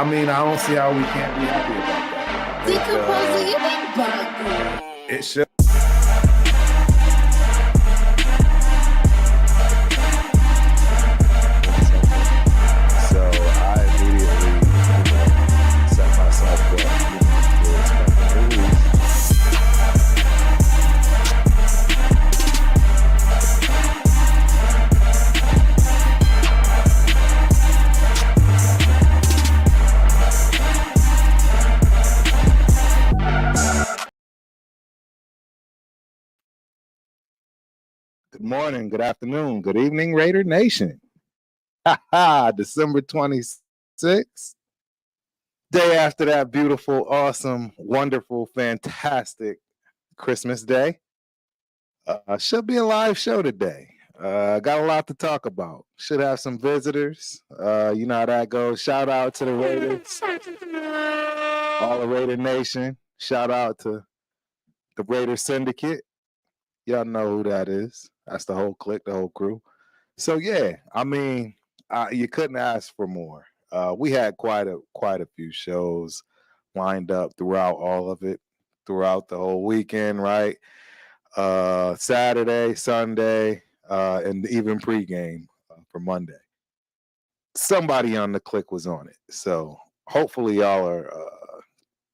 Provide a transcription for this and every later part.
I mean, I don't see how we can't be happy about that. Decomposing, you been bugging. It should. So I immediately, set myself up, to expect a new week. Good morning, good afternoon, good evening, Raider Nation. December 26th, day after that beautiful, awesome, wonderful, fantastic Christmas day. Should be a live show today. Got a lot to talk about. Should have some visitors. You know how that goes. Shout out to the Raiders, all the Raider Nation. Shout out to the Raider Syndicate. Y'all know who that is. That's the whole clique, the whole crew. So yeah, I mean, you couldn't ask for more. We had quite a few shows lined up throughout all of it, throughout the whole weekend, right? Saturday, Sunday, and even pregame for Monday. Somebody on the clique was on it. So hopefully y'all are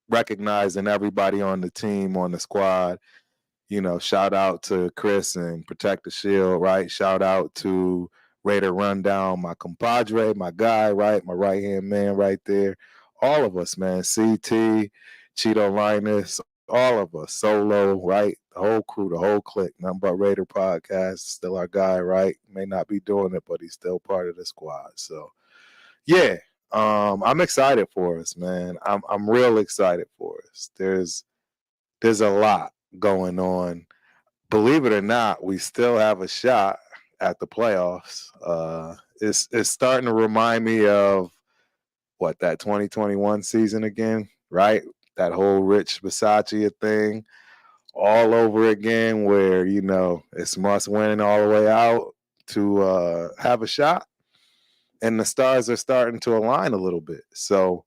recognizing everybody on the team, on the squad. You know, shout out to Chris and Protect the Shield, right? Shout out to Raider Rundown, my compadre, my guy, right? My right-hand man right there. All of us, man. CT, Cheeto Linus, all of us. Solo, right? The whole crew, the whole clique. Nothing But Raider podcast. Still our guy, right? May not be doing it, but he's still part of the squad. So, yeah. I'm excited for us, man. I'm real excited for us. There's a lot going on. Believe it or not, we still have a shot at the playoffs. It's starting to remind me of that 2021 season again, right? That whole Rich Bisaccia thing all over again, where it's must win all the way out to have a shot, and the stars are starting to align a little bit. So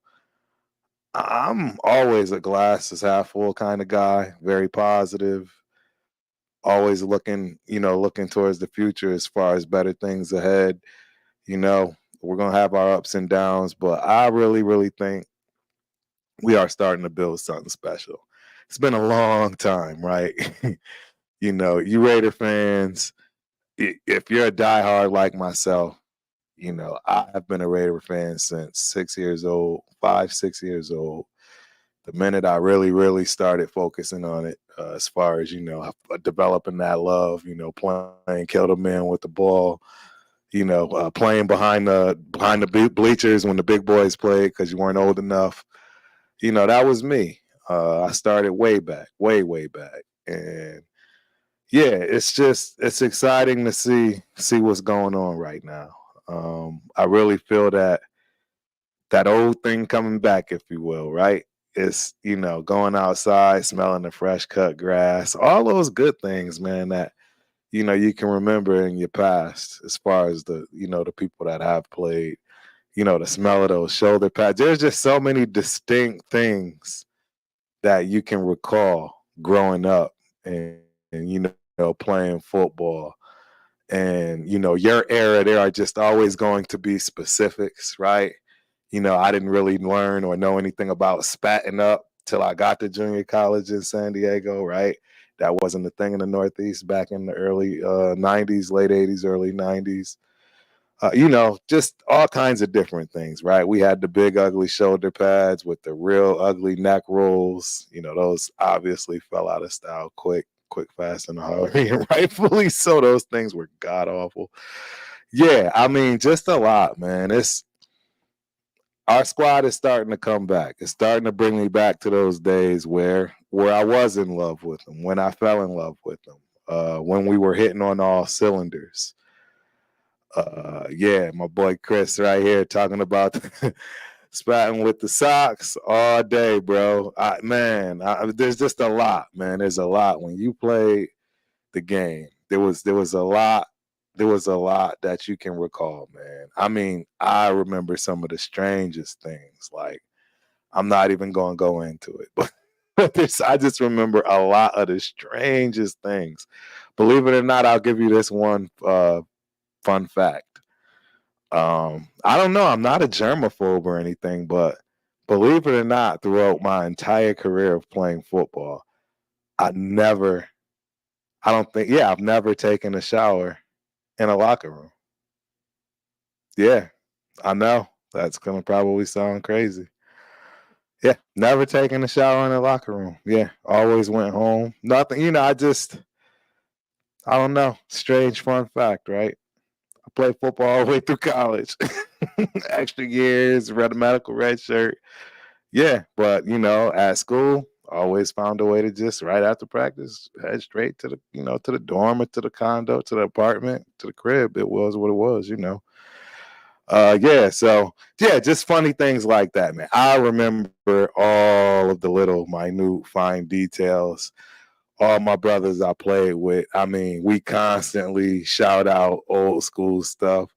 I'm always a glass is half full kind of guy, very positive, always looking towards the future as far as better things ahead. We're going to have our ups and downs, but I really, really think we are starting to build something special. It's been a long time, right? You Raider fans, if you're a diehard like myself, I have been a Raider fan since 6 years old, 6 years old. The minute I really, really started focusing on it, as far as, developing that love, playing kill the man with the ball, playing behind the bleachers when the big boys played because you weren't old enough. That was me. I started way back. And yeah, it's exciting to see what's going on right now. I really feel that old thing coming back, if you will, right? It's, going outside, smelling the fresh cut grass, all those good things, man, that, you can remember in your past as far as the people that have played, the smell of those shoulder pads. There's just so many distinct things that you can recall growing up and playing football. And, your era, there are just always going to be specifics, right? I didn't really learn or know anything about spatting up till I got to junior college in San Diego, right? That wasn't a thing in the Northeast back in the early 90s, late 80s, early 90s. Just all kinds of different things, right? We had the big, ugly shoulder pads with the real ugly neck rolls. Those obviously fell out of style quick, fast, and hurry, and rightfully so. Those things were god awful. Yeah, I mean, just a lot, man. Our squad is starting to come back. It's starting to bring me back to those days where I was in love with them, when I fell in love with them, when we were hitting on all cylinders. Yeah, my boy Chris right here talking about spatting with the socks all day, bro. There's just a lot, man. There's a lot. When you play the game, there was a lot there was a lot that you can recall, man. I mean, I remember some of the strangest things. Like, I'm not even going to go into it, but I just remember a lot of the strangest things. Believe it or not, I'll give you this one fun fact. I don't know. I'm not a germaphobe or anything, but believe it or not, throughout my entire career of playing football, I never, I don't think, yeah, I've never taken a shower in a locker room. Yeah, I know. That's going to probably sound crazy. Yeah, never taken a shower in a locker room. Yeah, always went home. Nothing, I don't know. Strange fun fact, right? I played football all the way through college. Extra years, read a medical red shirt. Yeah, but at school, always found a way to just right after practice head straight to to the dorm or to the condo, to the apartment, to the crib. It was what it was. Yeah, so yeah, just funny things like that, man. I remember all of the little minute fine details. All my brothers I played with, I mean, we constantly shout out old school stuff,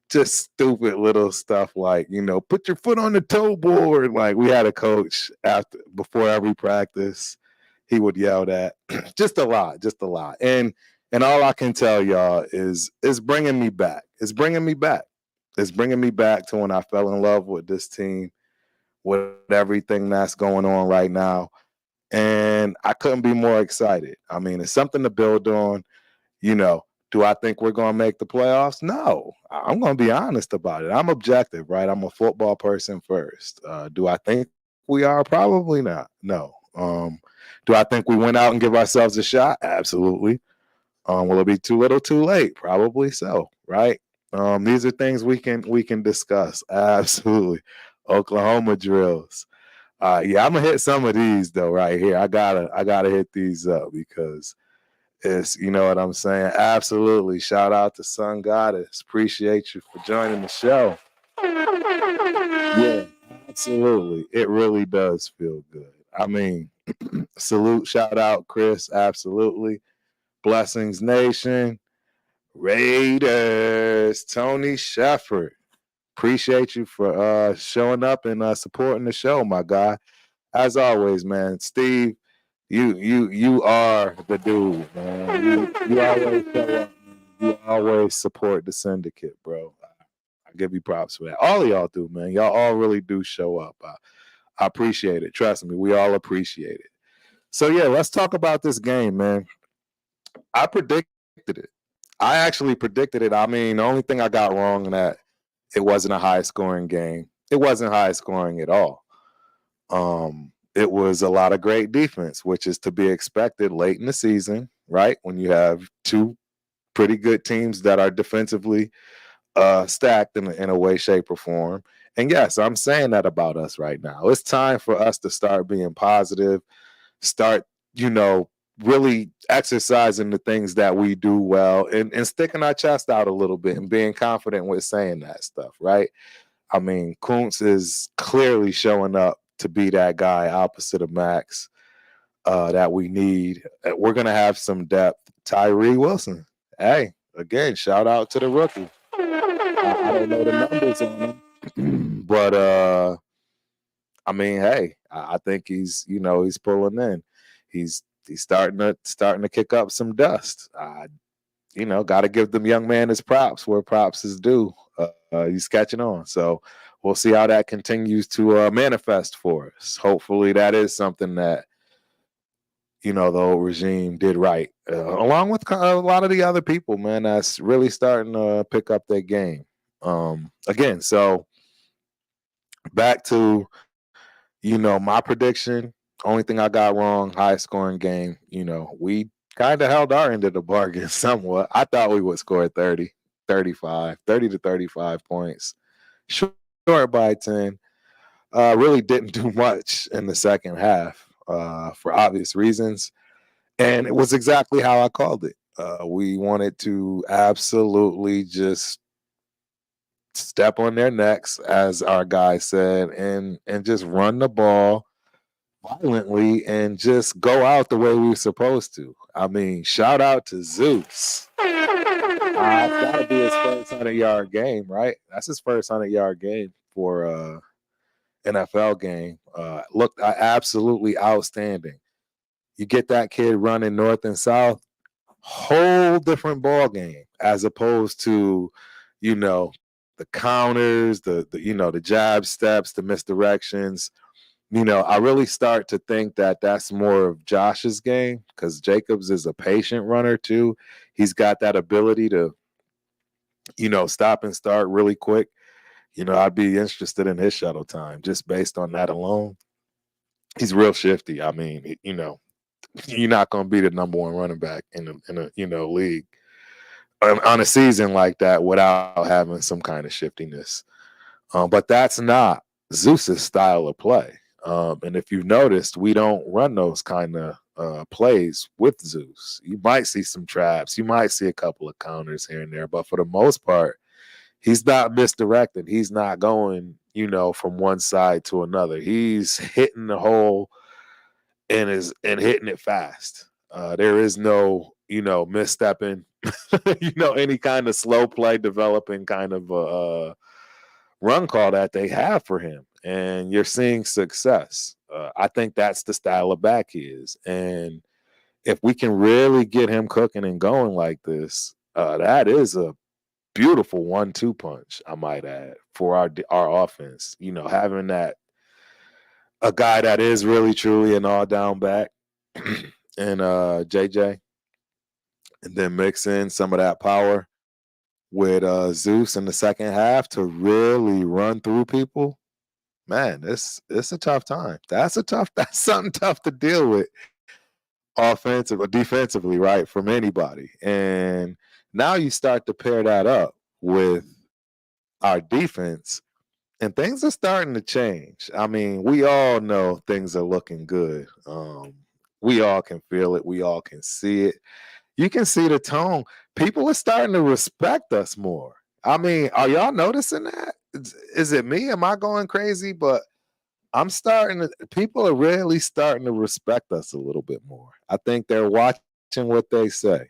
just stupid little stuff like, put your foot on the toe board. Like we had a coach before every practice, he would yell that. Just a lot, just a lot. And all I can tell y'all is it's bringing me back. It's bringing me back. It's bringing me back to when I fell in love with this team, with everything that's going on right now. And I couldn't be more excited. I mean, it's something to build on. You know, do I think we're going to make the playoffs? No, I'm going to be honest about it. I'm objective, right? I'm a football person first. Do I think we are? Probably not. No. Do I think we went out and give ourselves a shot? Absolutely. Will it be too little, too late? Probably so, right? These are things we can discuss. Absolutely. Oklahoma drills. Yeah, I'm gonna hit some of these though right here. I gotta hit these up because it's what I'm saying. Absolutely. Shout out to Sun Goddess. Appreciate you for joining the show. Yeah, absolutely. It really does feel good. I mean, salute, shout out, Chris. Absolutely. Blessings Nation. Raiders. Tony Shepard. Appreciate you for showing up and supporting the show, my guy. As always, man. Steve, you are the dude, man. You always show up, man. You always support the syndicate, bro. I give you props for that. All of y'all do, man. Y'all all really do show up. I appreciate it. Trust me, we all appreciate it. So yeah, let's talk about this game, man. I predicted it. I actually predicted it. I mean, the only thing I got wrong in that it wasn't a high scoring game. It wasn't high scoring at all. It was a lot of great defense, which is to be expected late in the season, right? When you have two pretty good teams that are defensively stacked in a way, shape, or form. And yes, I'm saying that about us right now. It's time for us to start being positive, start, really exercising the things that we do well and sticking our chest out a little bit and being confident with saying that stuff, right? I mean, Kuntz is clearly showing up to be that guy opposite of Max that we need. We're going to have some depth. Tyree Wilson. Hey, again, shout out to the rookie. I don't know the numbers on him, but I mean, hey, I think he's pulling in. He's starting to kick up some dust. Got to give them young man his props where props is due. He's catching on. So we'll see how that continues to manifest for us. Hopefully that is something that, the old regime did right, along with a lot of the other people, man, that's really starting to pick up their game. Again, so back to, my prediction. Only thing I got wrong, high scoring game. We kind of held our end of the bargain somewhat. I thought we would score 30, 35, 30 to 35 points. Short by 10. Really didn't do much in the second half for obvious reasons. And it was exactly how I called it. We wanted to absolutely just step on their necks, as our guy said, and just run the ball violently and just go out the way we were supposed to. I mean, shout out to Zeus. It's got to be his first 100-yard game, right? That's his first 100-yard game for NFL game. Looked absolutely outstanding. You get that kid running north and south, whole different ball game as opposed to, you know, the counters, the jab steps, the misdirections. I really start to think that that's more of Josh's game because Jacobs is a patient runner too. He's got that ability to, stop and start really quick. I'd be interested in his shuttle time just based on that alone. He's real shifty. I mean, you're not going to be the number one running back in a league on a season like that without having some kind of shiftiness. But that's not Zeus's style of play. And if you've noticed, we don't run those kind of plays with Zeus. You might see some traps, you might see a couple of counters here and there, but for the most part, he's not misdirected. He's not going, from one side to another. He's hitting the hole and hitting it fast. There is no, misstepping, any kind of slow play developing kind of run call that they have for him. And you're seeing success. I think that's the style of back he is. And if we can really get him cooking and going like this, that is a beautiful 1-2 punch, I might add, for our offense. Having that a guy that is really truly an all down back and JJ, and then mix in some of that power with Zeus in the second half to really run through people. Man, it's a tough time. That's something tough to deal with offensive or defensively, right? From anybody. And now you start to pair that up with our defense, and things are starting to change. I mean, we all know things are looking good. We all can feel it. We all can see it. You can see the tone. People are starting to respect us more. I mean, are y'all noticing that? Is it me? Am I going crazy? But people are really starting to respect us a little bit more. I think they're watching what they say.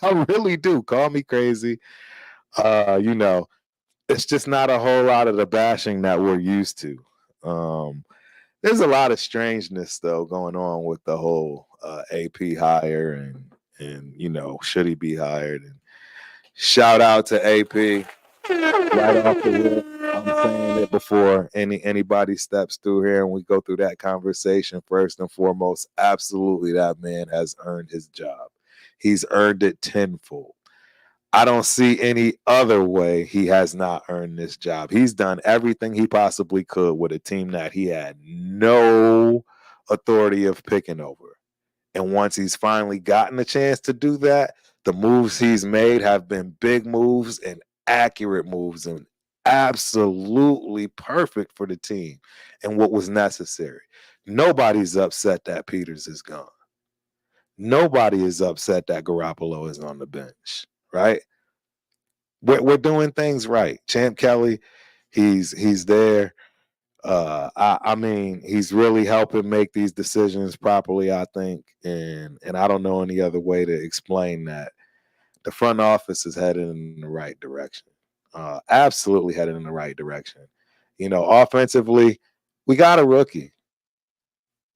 I really do. Call me crazy. It's just not a whole lot of the bashing that we're used to. There's a lot of strangeness though going on with the whole AP hire and should he be hired? And shout out to AP right off the rip. I'm saying it before anybody steps through here and we go through that conversation. First and foremost, absolutely that man has earned his job. He's earned it tenfold. I don't see any other way he has not earned this job. He's done everything he possibly could with a team that he had no authority of picking over. And once he's finally gotten a chance to do that, the moves he's made have been big moves and accurate moves and absolutely perfect for the team and what was necessary. Nobody's upset that Peters is gone. Nobody is upset that Garoppolo is on the bench, right? We're doing things right. Champ Kelly, he's there. I mean, he's really helping make these decisions properly, I think, and I don't know any other way to explain that. The front office is headed in the right direction. Absolutely headed in the right direction. Offensively, we got a rookie.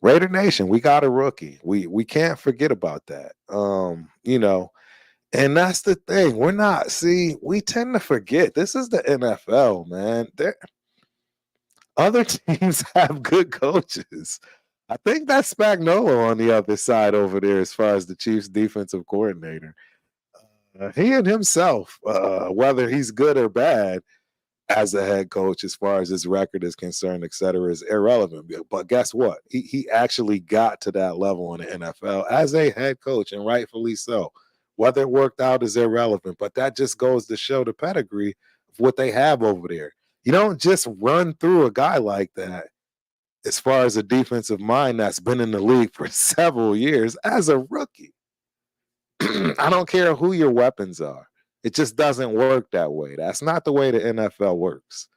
Raider Nation, we got a rookie. We can't forget about that. And that's the thing. We tend to forget. This is the NFL, man. Other teams have good coaches. I think that's Spagnuolo on the other side over there as far as the Chiefs defensive coordinator. He and himself, whether he's good or bad as a head coach, as far as his record is concerned, et cetera, is irrelevant. But guess what? He actually got to that level in the NFL as a head coach, and rightfully so. Whether it worked out is irrelevant, but that just goes to show the pedigree of what they have over there. You don't just run through a guy like that as far as a defensive mind that's been in the league for several years as a rookie. I don't care who your weapons are. It just doesn't work that way. That's not the way the NFL works.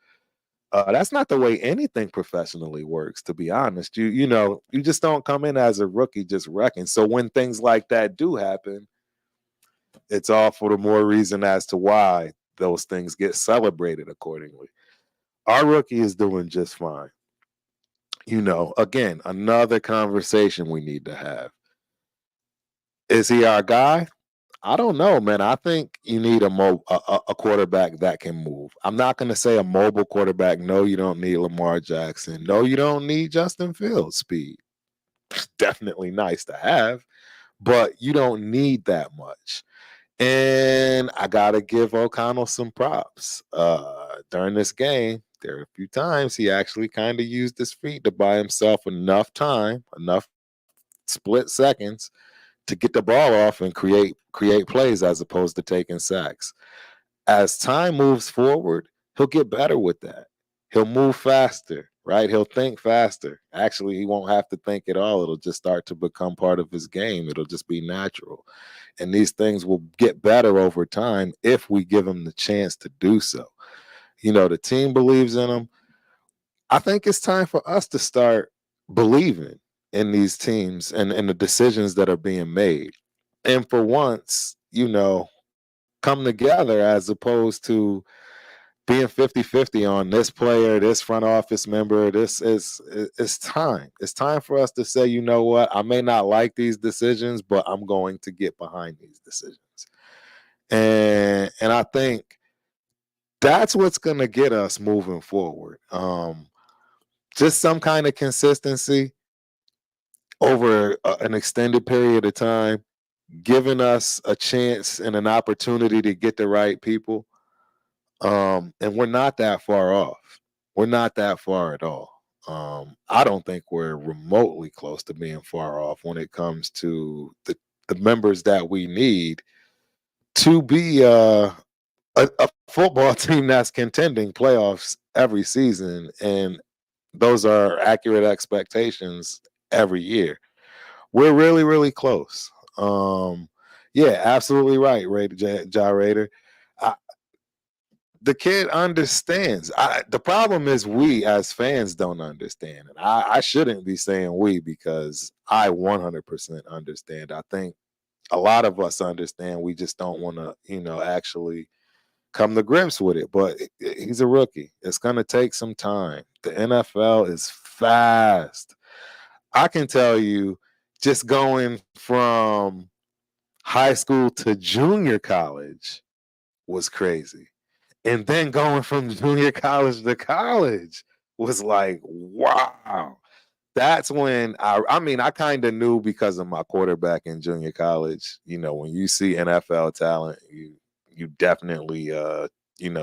That's not the way anything professionally works, to be honest. You just don't come in as a rookie just wrecking. So when things like that do happen, it's all for the more reason as to why those things get celebrated accordingly. Our rookie is doing just fine. Again, another conversation we need to have. Is he our guy? I don't know, man. I think you need a quarterback that can move. I'm not going to say a mobile quarterback. No, you don't need Lamar Jackson. No, you don't need Justin Fields speed. Definitely nice to have, but you don't need that much. And I gotta give O'Connell some props. During this game, there are a few times he actually kind of used his feet to buy himself enough time, enough split seconds to get the ball off and create plays as opposed to taking sacks. As time moves forward, he'll get better with that. He'll move faster, right? He'll think faster. Actually, he won't have to think at all. It'll just start to become part of his game. It'll just be natural. And these things will get better over time if we give him the chance to do so. The team believes in him. I think it's time for us to start believing in these teams and the decisions that are being made. And for once, come together as opposed to being 50-50 on this player, this front office member. It's time. It's time for us to say, you know what, I may not like these decisions, but I'm going to get behind these decisions. And I think that's what's going to get us moving forward. Just some kind of consistency over an extended period of time, giving us a chance and an opportunity to get the right people. And we're not that far off. We're not that far at all. I don't think we're remotely close to being far off when it comes to the members that we need to be a football team that's contending playoffs every season. And those are accurate expectations every year. We're really, really close. Yeah, absolutely right, Raider. The kid understands. The problem is we as fans don't understand. And I shouldn't be saying we because I 100% understand. I think a lot of us understand. We just don't want to, actually come to grips with it. But he's a rookie. It's going to take some time. The NFL is fast. I can tell you, just going from high school to junior college was crazy. And then going from junior college to college was like, wow. That's when I kind of knew because of my quarterback in junior college. When you see NFL talent, you definitely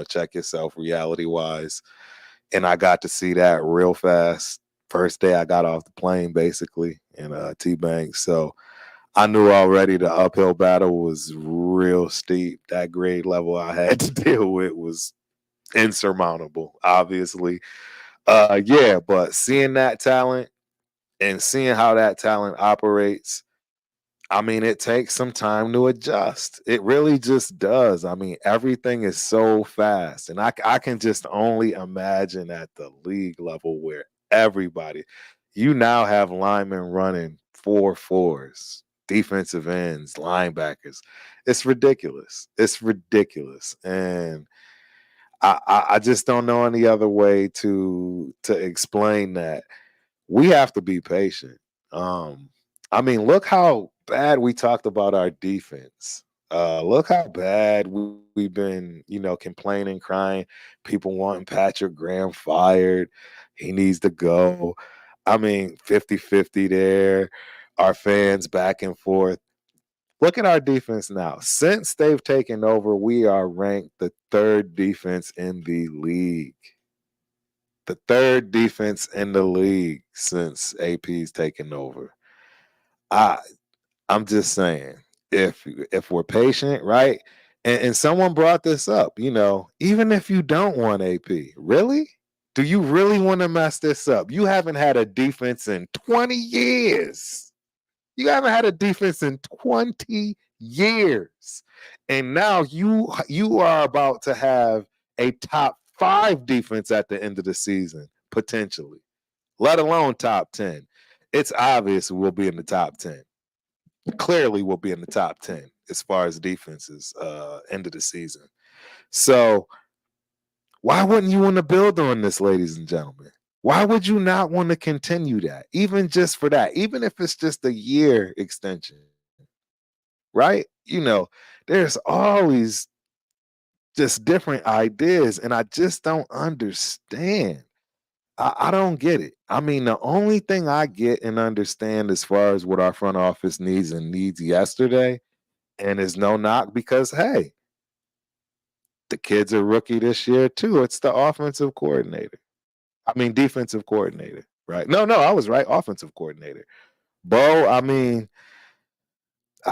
check yourself reality wise. And I got to see that real fast. First day I got off the plane, basically, in T-Bank. So I knew already the uphill battle was real steep. That grade level I had to deal with was insurmountable, obviously. Yeah, but seeing that talent and seeing how that talent operates, it takes some time to adjust. It really just does. Everything is so fast. And I can just only imagine at the league level where you now have linemen running 4.4s, defensive ends, linebackers. It's ridiculous. It's ridiculous. And I just don't know any other way to explain that. We have to be patient. Look how bad we talked about our defense. Look how bad we've been, complaining, crying, people wanting Patrick Graham fired. He needs to go. 50-50 there. Our fans back and forth. Look at our defense now. Since they've taken over, we are ranked the third defense in the league. The third defense in the league since AP's taken over. I'm just saying, if we're patient, right? And someone brought this up, even if you don't want AP, really? Do you really want to mess this up? You haven't had a defense in 20 years. You haven't had a defense in 20 years. And now you are about to have a top 5 defense at the end of the season, potentially, let alone top 10. It's obvious we'll be in the top 10. Clearly, we'll be in the top 10 as far as defenses end of the season. So, why wouldn't you want to build on this, ladies and gentlemen? Why would you not want to continue that, even just for that, even if it's just a year extension, right? There's always just different ideas, and I just don't understand. I don't get it. I mean, the only thing I get and understand as far as what our front office needs yesterday, and is no knock because, hey, the kid's a rookie this year too. It's the offensive coordinator. I mean, defensive coordinator, right? No, I was right. Offensive coordinator. Bo, I mean,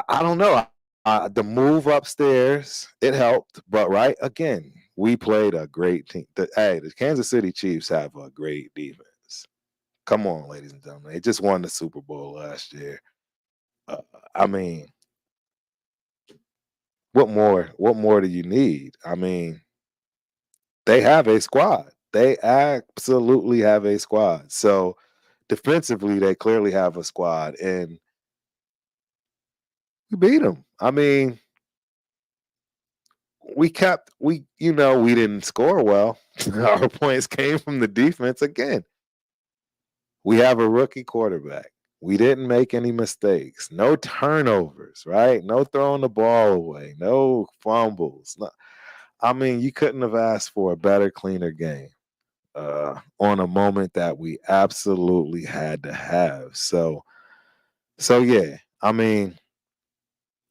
I don't know. The move upstairs, it helped. But, right, again, we played a great team. The Kansas City Chiefs have a great defense. Come on, ladies and gentlemen. They just won the Super Bowl last year. I mean, what more do you need? I mean, they have a squad. They absolutely have a squad. So defensively, they clearly have a squad, and we beat them. I mean, we didn't score well. Our points came from the defense again. We have a rookie quarterback. We didn't make any mistakes. No turnovers, right? No throwing the ball away. No fumbles. I mean, you couldn't have asked for a better, cleaner game on a moment that we absolutely had to have. So yeah, I mean,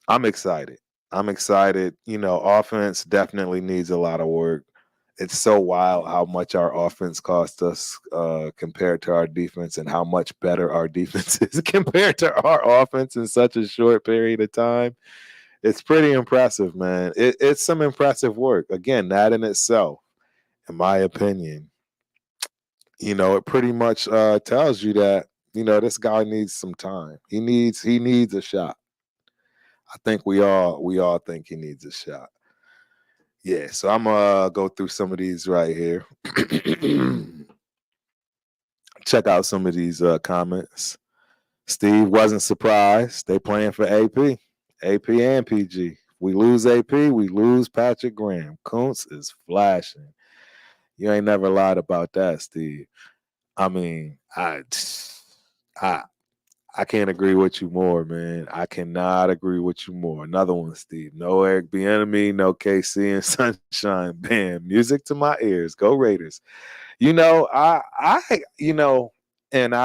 I'm excited. Offense definitely needs a lot of work. It's so wild how much our offense cost us compared to our defense, and how much better our defense is compared to our offense in such a short period of time. It's pretty impressive, man. It's some impressive work. Again, that in itself, in my opinion, it pretty much tells you that, this guy needs some time. He needs a shot. I think we all think he needs a shot. Yeah, so I'm gonna go through some of these right here. Check out some of these comments. Steve wasn't surprised. They playing for AP and PG. We lose AP, we lose Patrick Graham. Kuntz is flashing. You ain't never lied about that, Steve. I mean, I can't agree with you more, man. I cannot agree with you more. Another one, Steve. No Eric Bieniemy, no KC and Sunshine. Bam, music to my ears. Go Raiders. And I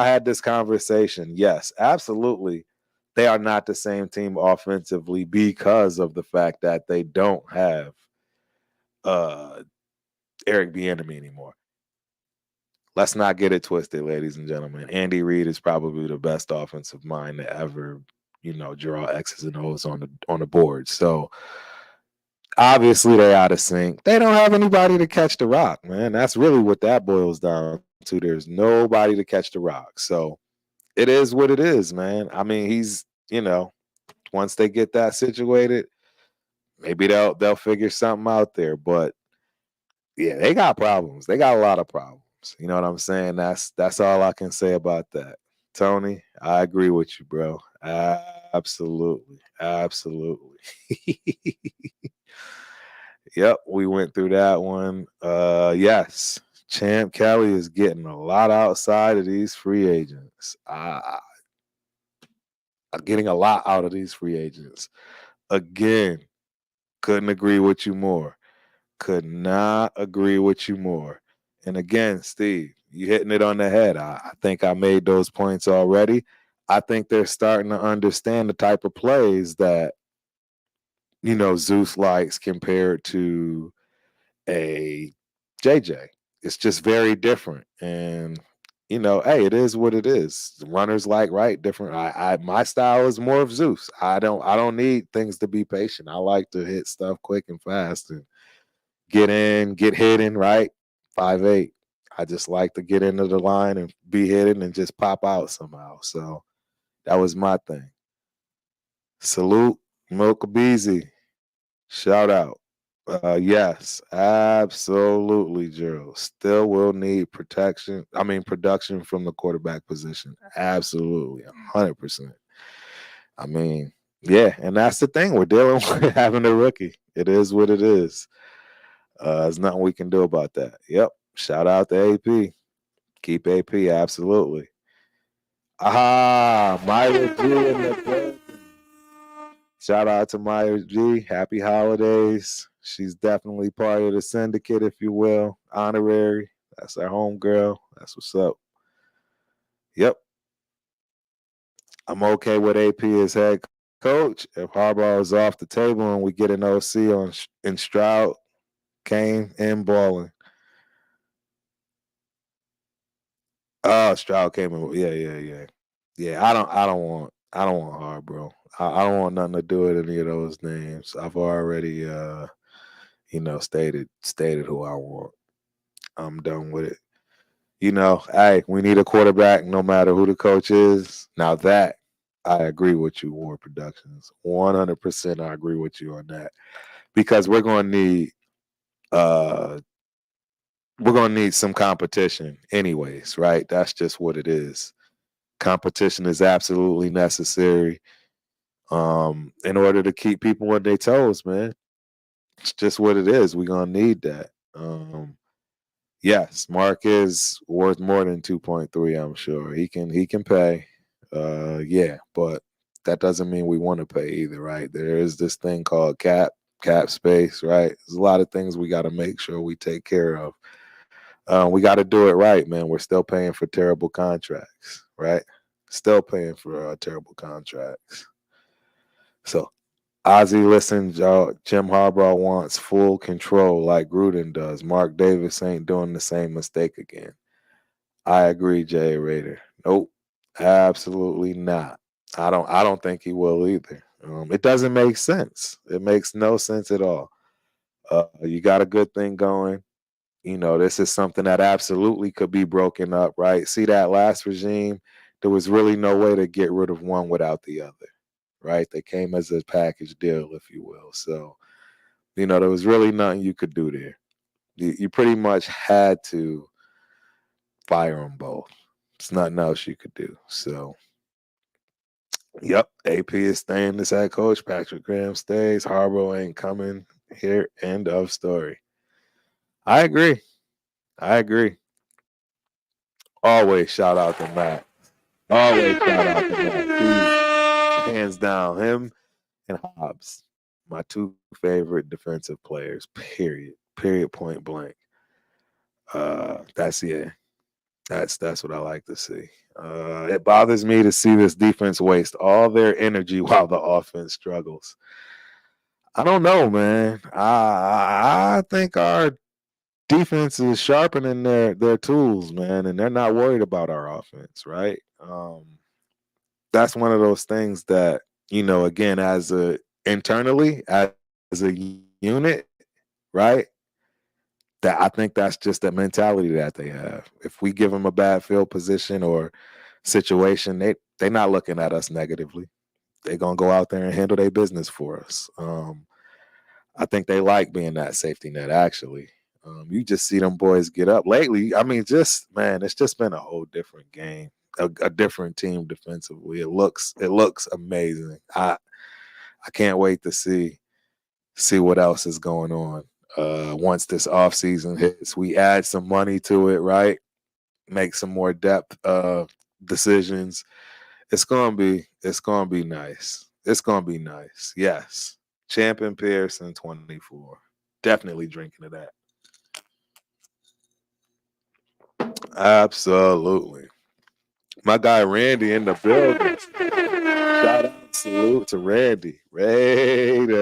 had this conversation. Yes, absolutely. They are not the same team offensively because of the fact that they don't have Eric Bieniemy anymore. Let's not get it twisted, ladies and gentlemen. Andy Reid is probably the best offensive mind to ever, draw X's and O's on the board. So obviously they're out of sync. They don't have anybody to catch the rock, man. That's really what that boils down to. There's nobody to catch the rock. So it is what it is, man. I mean, he's, once they get that situated, maybe they'll figure something out there. But yeah, they got problems. They got a lot of problems. You know what I'm saying? That's all I can say about that. Tony, I agree with you, bro. Absolutely. Yep, we went through that one. Yes, Champ Kelly is getting a lot outside of these free agents. Getting a lot out of these free agents. Again, couldn't agree with you more. Could not agree with you more. And again, Steve, you hitting it on the head. I think I made those points already. I think they're starting to understand the type of plays that, Zeus likes compared to a JJ. It's just very different. And, hey, it is what it is. Runners like right different. My style is more of Zeus. I don't need things to be patient. I like to hit stuff quick and fast and get in, get hidden, right? 5'8". I just like to get into the line and be hidden and just pop out somehow. So that was my thing. Salute, Milka Beezy. Shout out. Yes, absolutely, Gerald. Still will need production from the quarterback position. Absolutely, 100%. I mean, yeah, and that's the thing. We're dealing with having a rookie. It is what it is. There's nothing we can do about that. Yep. Shout out to AP. Keep AP, absolutely. Ah, Myra G in the building. Shout out to Myra G. Happy holidays. She's definitely part of the syndicate, if you will. Honorary. That's our home girl. That's what's up. Yep. I'm okay with AP as head coach. If Harbaugh is off the table and we get an OC in Stroud, Kane, and balling. Oh, Stroud came in. Yeah. Yeah, I don't want Harbaugh. I don't want nothing to do with any of those names. I've already stated who I want. I'm done with it. Hey, we need a quarterback no matter who the coach is. Now that I agree with you, War Productions. 100% I agree with you on that. Because uh we're gonna need some competition anyways, right? That's just what it is. Competition is absolutely necessary in order to keep people on their toes, man. It's just what it is. We're gonna need that. Yes, Mark is worth more than 2.3, I'm sure. He can pay. Yeah, but that doesn't mean we want to pay either, right? There is this thing called cap space, right? There's a lot of things we got to make sure we take care of. We got to do it right, man. We're still paying for terrible contracts, right? Still paying for terrible contracts. So Ozzy listens, y'all. Jim Harbaugh wants full control like Gruden does. Mark Davis ain't doing the same mistake again. I agree, Jay Rader. Nope, absolutely not. I don't think he will either. It doesn't make sense. It makes no sense at all. You got a good thing going. This is something that absolutely could be broken up, right? See that last regime, there was really no way to get rid of one without the other, right? They came as a package deal, if you will. So, there was really nothing you could do there. You pretty much had to fire them both. It's nothing else you could do. So, yep, AP is staying as head coach. Patrick Graham stays. Harbaugh ain't coming here. End of story. I agree. I agree. Always shout out to Matt. Always shout out to Matt. Hands down, him and Hobbs, my two favorite defensive players. Period. Period. Point blank. That's yeah. That's what I like to see. It bothers me to see this defense waste all their energy while the offense struggles. I don't know, man. I think our defense is sharpening their tools, man, and they're not worried about our offense, right? That's one of those things that again, internally as a unit, right? That I think that's just the mentality that they have. If we give them a bad field position or situation, they're not looking at us negatively. They're gonna go out there and handle their business for us. I think they like being that safety net. Actually, you just see them boys get up lately. I mean, just man, it's just been a whole different game, a different team defensively. It looks amazing. I can't wait to see what else is going on. Once this offseason hits, we add some money to it, right? Make some more depth decisions. It's gonna be nice. It's gonna be nice. Yes. Champion Pearson 24. Definitely drinking to that. Absolutely. My guy Randy in the building. Shout out, salute to Randy. Raiders.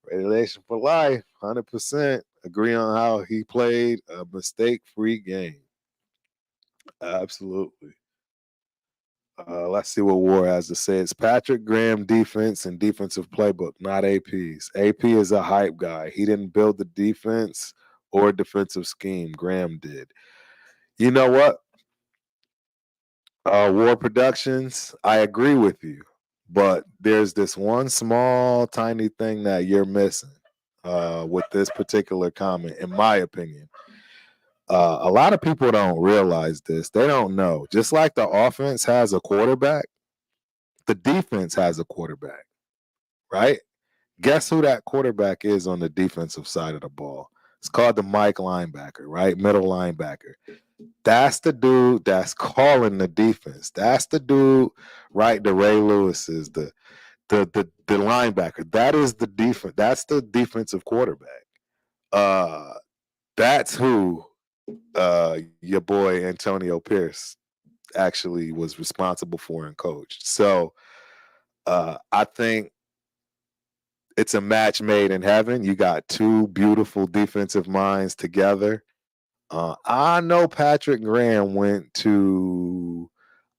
Raider Nation for life. 100%. Agree on how he played a mistake-free game. Absolutely. Let's see what War has to say. It's Patrick Graham defense and defensive playbook, not AP's. AP is a hype guy. He didn't build the defense or defensive scheme. Graham did. You know what? War Productions, I agree with you. But there's this one small, tiny thing that you're missing. with this particular comment, in my opinion. A lot of people don't realize this. They don't know. Just like the offense has a quarterback, the defense has a quarterback, right? Guess who that quarterback is on the defensive side of the ball? It's called the Mike linebacker, right? Middle linebacker. That's the dude that's calling the defense. That's the dude, right? The Ray Lewis's, the linebacker. That is the defense. That's the defensive quarterback. Uh, that's who your boy Antonio Pierce actually was responsible for and coached. So I think it's a match made in heaven. You got two beautiful defensive minds together. I know Patrick Graham went to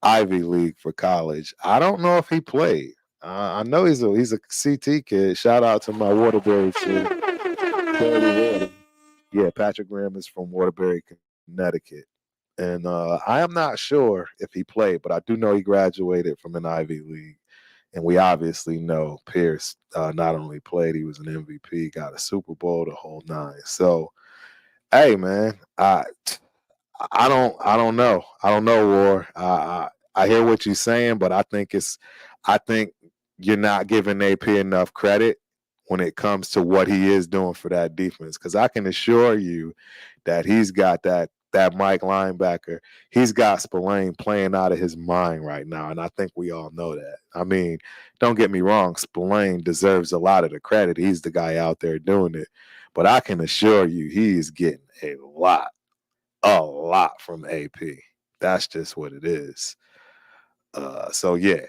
Ivy League for college. I don't know if he played. I know he's a CT kid. Shout out to my Waterbury kid. Yeah, Patrick Graham is from Waterbury, Connecticut. And I am not sure if he played, but I do know he graduated from an Ivy League. And we obviously know Pierce not only played, he was an MVP, got a Super Bowl, the whole nine. So, hey, man, I don't know. I don't know, War. I hear what you're saying, but I think you're not giving AP enough credit when it comes to what he is doing for that defense. Because I can assure you that he's got that Mike linebacker. He's got Spillane playing out of his mind right now, and I think we all know that. I mean, don't get me wrong, Spillane deserves a lot of the credit. He's the guy out there doing it. But I can assure you he is getting a lot from AP. That's just what it is. So yeah.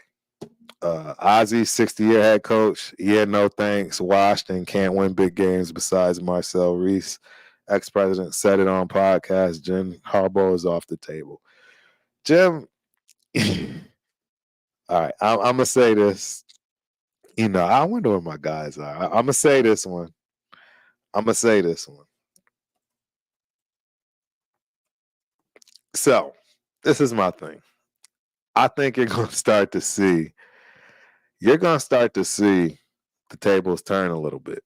Ozzie, 60-year head coach. Yeah, no thanks. Washed and can't win big games besides Marcel Reese. Ex-president said it on podcast. Jim Harbaugh is off the table. Jim, all right, I'm gonna say this. You know, I wonder where my guys are. I'm gonna say this one. So, this is my thing. I think you're gonna start to see the tables turn a little bit.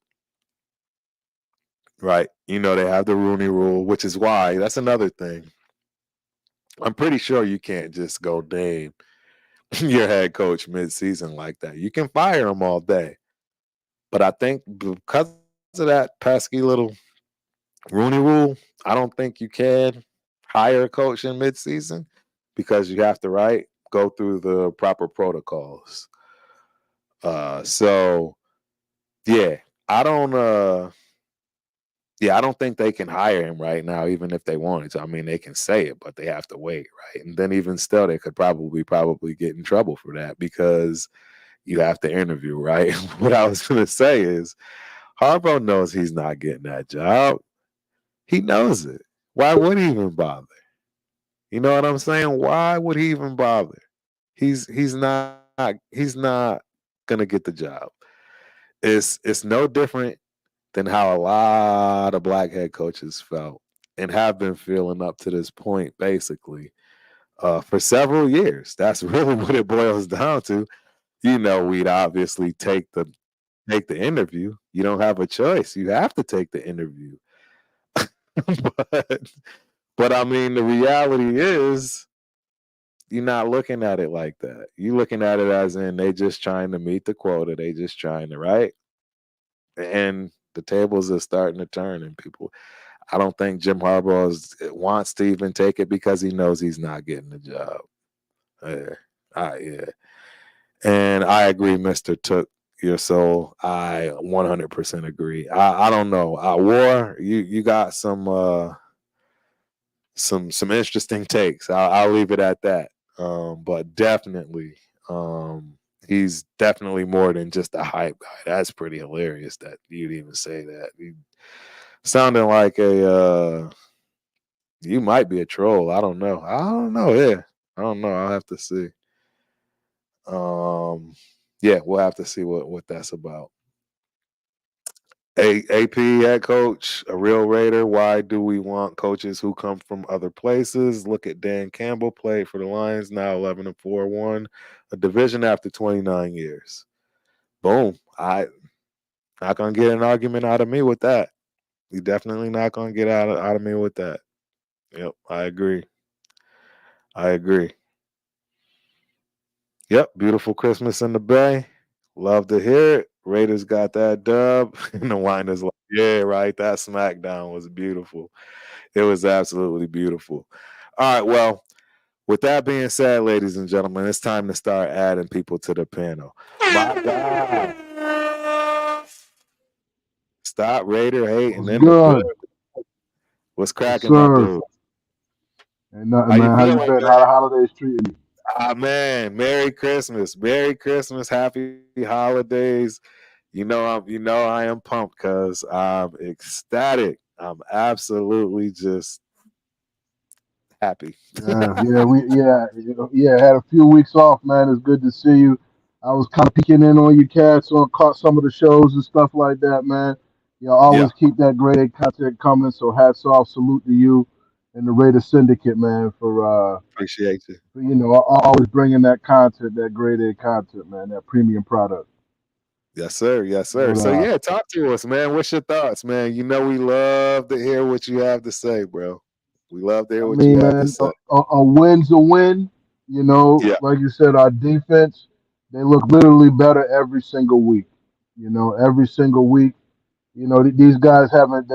Right. You know, they have the Rooney rule, which is why that's another thing. I'm pretty sure you can't just go name your head coach mid-season like that. You can fire him all day. But I think because of that pesky little Rooney rule, I don't think you can hire a coach in mid-season because you have to, right, go through the proper protocols. So yeah, I don't I don't think they can hire him right now, even if they wanted to. I mean, they can say it, but they have to wait, right? And then even still, they could probably get in trouble for that because you have to interview, right? What I was going to say is Harbaugh knows he's not getting that job. He knows it. Why would he even bother? You know what I'm saying? Why would he even bother? He's not gonna get the job. It's no different than how a lot of black head coaches felt and have been feeling up to this point, basically, for several years. That's really what it boils down to. You know, we'd obviously take the interview. You don't have a choice. You have to take the interview. but but I mean, the reality is you're not looking at it like that. You looking at it as in they just trying to meet the quota. They just trying to, right? And the tables are starting to turn, and people. I don't think Jim Harbaugh wants to even take it because he knows he's not getting the job. Yeah, yeah. And I agree, Mister Took Your Soul. I 100% agree. I don't know. War, you got some interesting takes. I'll leave it at that. But definitely, he's definitely more than just a hype guy. That's pretty hilarious that you'd even say that. You sounding like you might be a troll. I don't know. I don't know. Yeah, I don't know. I'll have to see. Um, yeah, we'll have to see what that's about. AP head coach, a real Raider. Why do we want coaches who come from other places? Look at Dan Campbell, played for the Lions, now 11-4, won a division after 29 years. Boom. Not gonna get an argument out of me with that. You definitely not gonna get out of me with that. Yep, I agree. I agree. Yep, beautiful Christmas in the Bay. Love to hear it. Raiders got that dub, and the Winers like, yeah, right. That SmackDown was beautiful. It was absolutely beautiful. All right, well, with that being said, ladies and gentlemen, it's time to start adding people to the panel. My God. Stop Raider hating What's in the good? building. What's Yes, cracking, my sir. dude? Ain't nothing, How you man. How you feeling, been? man? How the holidays treating you? Ah, man, Merry Christmas. Merry Christmas. Happy holidays. I am pumped because I'm ecstatic. I'm absolutely just happy. Yeah. Had a few weeks off, man. It's good to see you. I was kind of peeking in on you cats, on caught some of the shows and stuff like that, man. Yeah, Always keep that grade A content coming. So hats off, salute to you and the Raider Syndicate, man, appreciate you. for always bringing that content, that grade A content, man, that premium product. Yes, sir. Yes, sir. But So yeah, talk to us, man. What's your thoughts, man? We love to hear what you have to say, bro. We love to hear I what you mean, have to man, say. a win's a win. Yeah. Like you said, our defense, they look literally better every single week. Every single week. These guys haven't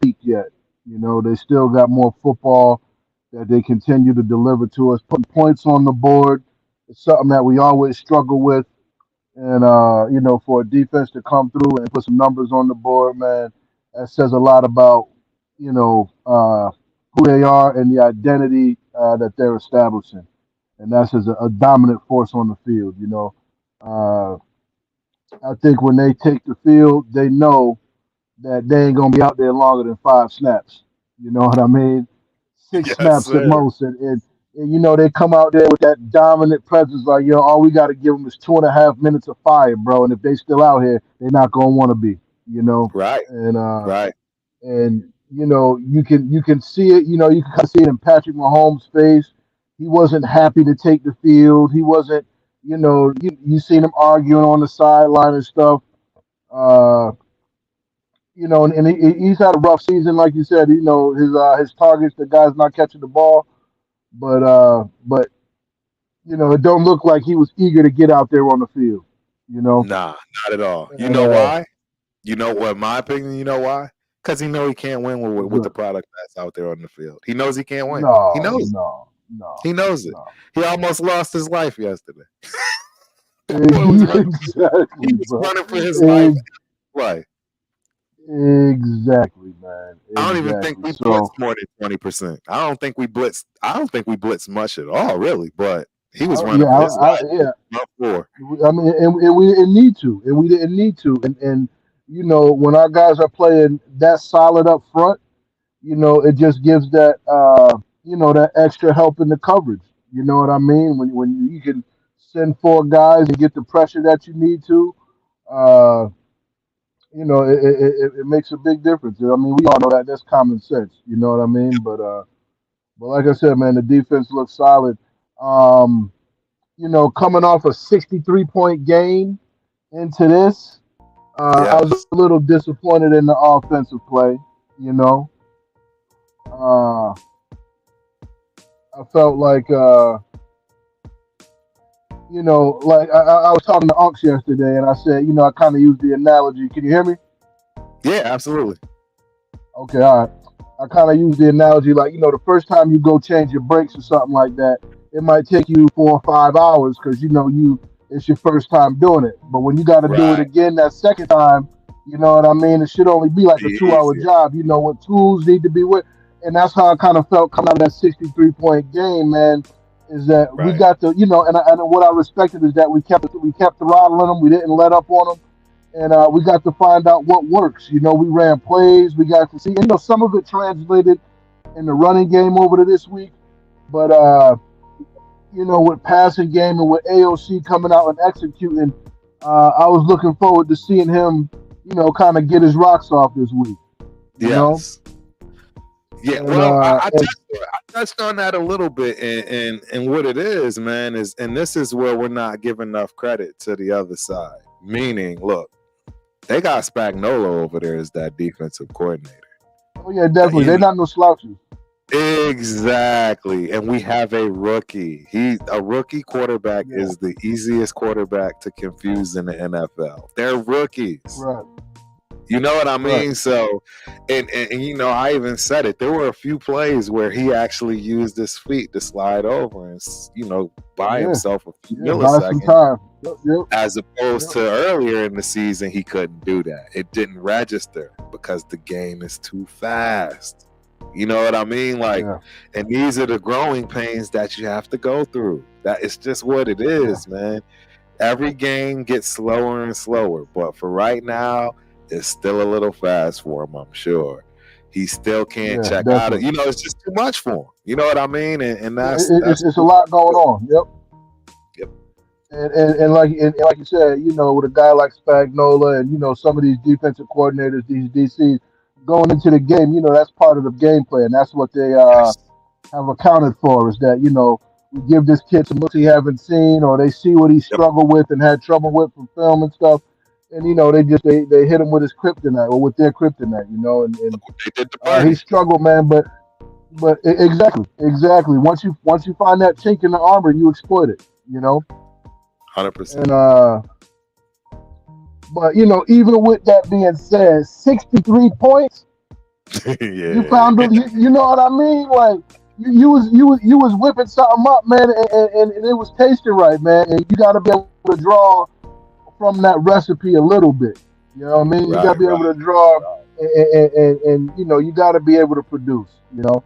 peaked yet. They still got more football that they continue to deliver to us. Putting points on the board is something that we always struggle with. And for a defense to come through and put some numbers on the board, man, that says a lot about who they are and the identity that they're establishing, and that's as a dominant force on the field. Uh, I think when they take the field, they know that they ain't gonna be out there longer than 5 snaps. You know what I mean? Six Yes, snaps at sir. most, and they come out there with that dominant presence. Like, all we got to give them is 2.5 minutes of fire, bro. And if they still out here, they're not gonna want to be. You know, Right. and Right. you can see it. You can kind of see it in Patrick Mahomes' face. He wasn't happy to take the field. He wasn't. You seen him arguing on the sideline and stuff. Uh, and he's had a rough season, like you said. His targets, the guy's not catching the ball, but it don't look like he was eager to get out there on the field. You know, Nah, not at all. You and know why? You know what? My opinion. You know why? Because he can't win what's with the good? product that's out there on the field. He knows he can't win. He No, knows. no, no, He knows it. no. He almost lost his life yesterday. Boy was running. He Exactly, was bro. running for his life. Ex- Right. Exactly, man. I don't even think Exactly. we blitzed So, more than 20%. I don't think we blitzed. I don't think we blitzed much at all, really. But he was running yeah, for his life. yeah. Up four. I mean, and we didn't need to, and we didn't need to, and when our guys are playing that solid up front, it just gives that that extra help in the coverage. You know what I mean? When you can send 4 guys and get the pressure that you need to, uh, it makes a big difference. I mean, we all know that. That's common sense. You know what I mean? But like I said, man, the defense looks solid. Um, coming off a 63-point game into this, I was Yes. a little disappointed in the offensive play. You know, uh, I felt like like I was talking to Unks yesterday, and I said, I kind of used the analogy. Can you hear me? Yeah, absolutely. Okay, all right. I kind of use the analogy like, the first time you go change your brakes or something like that, it might take you 4 or 5 hours because it's your first time doing it. But when you got to do it Right. again that second time, you know what I mean? It should only be like Be a 2 hour easier. job. You know what tools need to be with, and that's how I kind of felt coming out of that 63-point game, man. Is that we Right. got to, and what I respected is that we kept throttling them. We didn't let up on them, and we got to find out what works. We ran plays. We got to see, some of it translated in the running game over to this week, but with passing game and with AOC coming out and executing, I was looking forward to seeing him, kind of get his rocks off this week. You know, Yes. Yeah. and Well, uh, and I touched on that a little bit, and what it is, man, is, and this is where we're not giving enough credit to the other side. Meaning, look, They got Spagnuolo over there as that defensive coordinator. Oh yeah, definitely. They're not no slouches. Exactly. And we have a rookie. A rookie quarterback Yeah. is the easiest quarterback to confuse in the NFL. They're rookies. Right. You know what I mean? Right. So, and you know, I even said it. There were a few plays where he actually used his feet to slide over and, you know, buy Yeah. himself a few Buy some milliseconds. time. Yep. As opposed Yep. to earlier in the season, he couldn't do that. It didn't register because the game is too fast. You know what I mean? Like, Yeah. and these are the growing pains that you have to go through. That is just what it is, man. Every game gets slower and slower, but for right now, it's still a little fast for him, I'm sure. He still can't Yeah, check out. definitely. You know, it's just too much for him. You know what I mean? And that's It's a lot going on. Yep. Yep. And like you said, you know, with a guy like Spagnola and you know some of these defensive coordinators, these DCs going into the game, you know, that's part of the game plan. That's what they Yes. have accounted for is that you know we give this kid some looks he haven't seen, or they see what he struggled with and had trouble with from film and stuff, and you know they hit him with his kryptonite or with their kryptonite, you know, and They did the he party. struggled, man, but exactly. Once you find that chink in the armor, you exploit it, you know. 100%. And but you know, even with that being said, 63 points. Yeah. You found you know what I mean? Like you was whipping something up, man, and it was tasting right, man. And you got to be able to draw from that recipe a little bit. You know what I mean? You got to be able to draw, and you know you got to be able to produce. You know,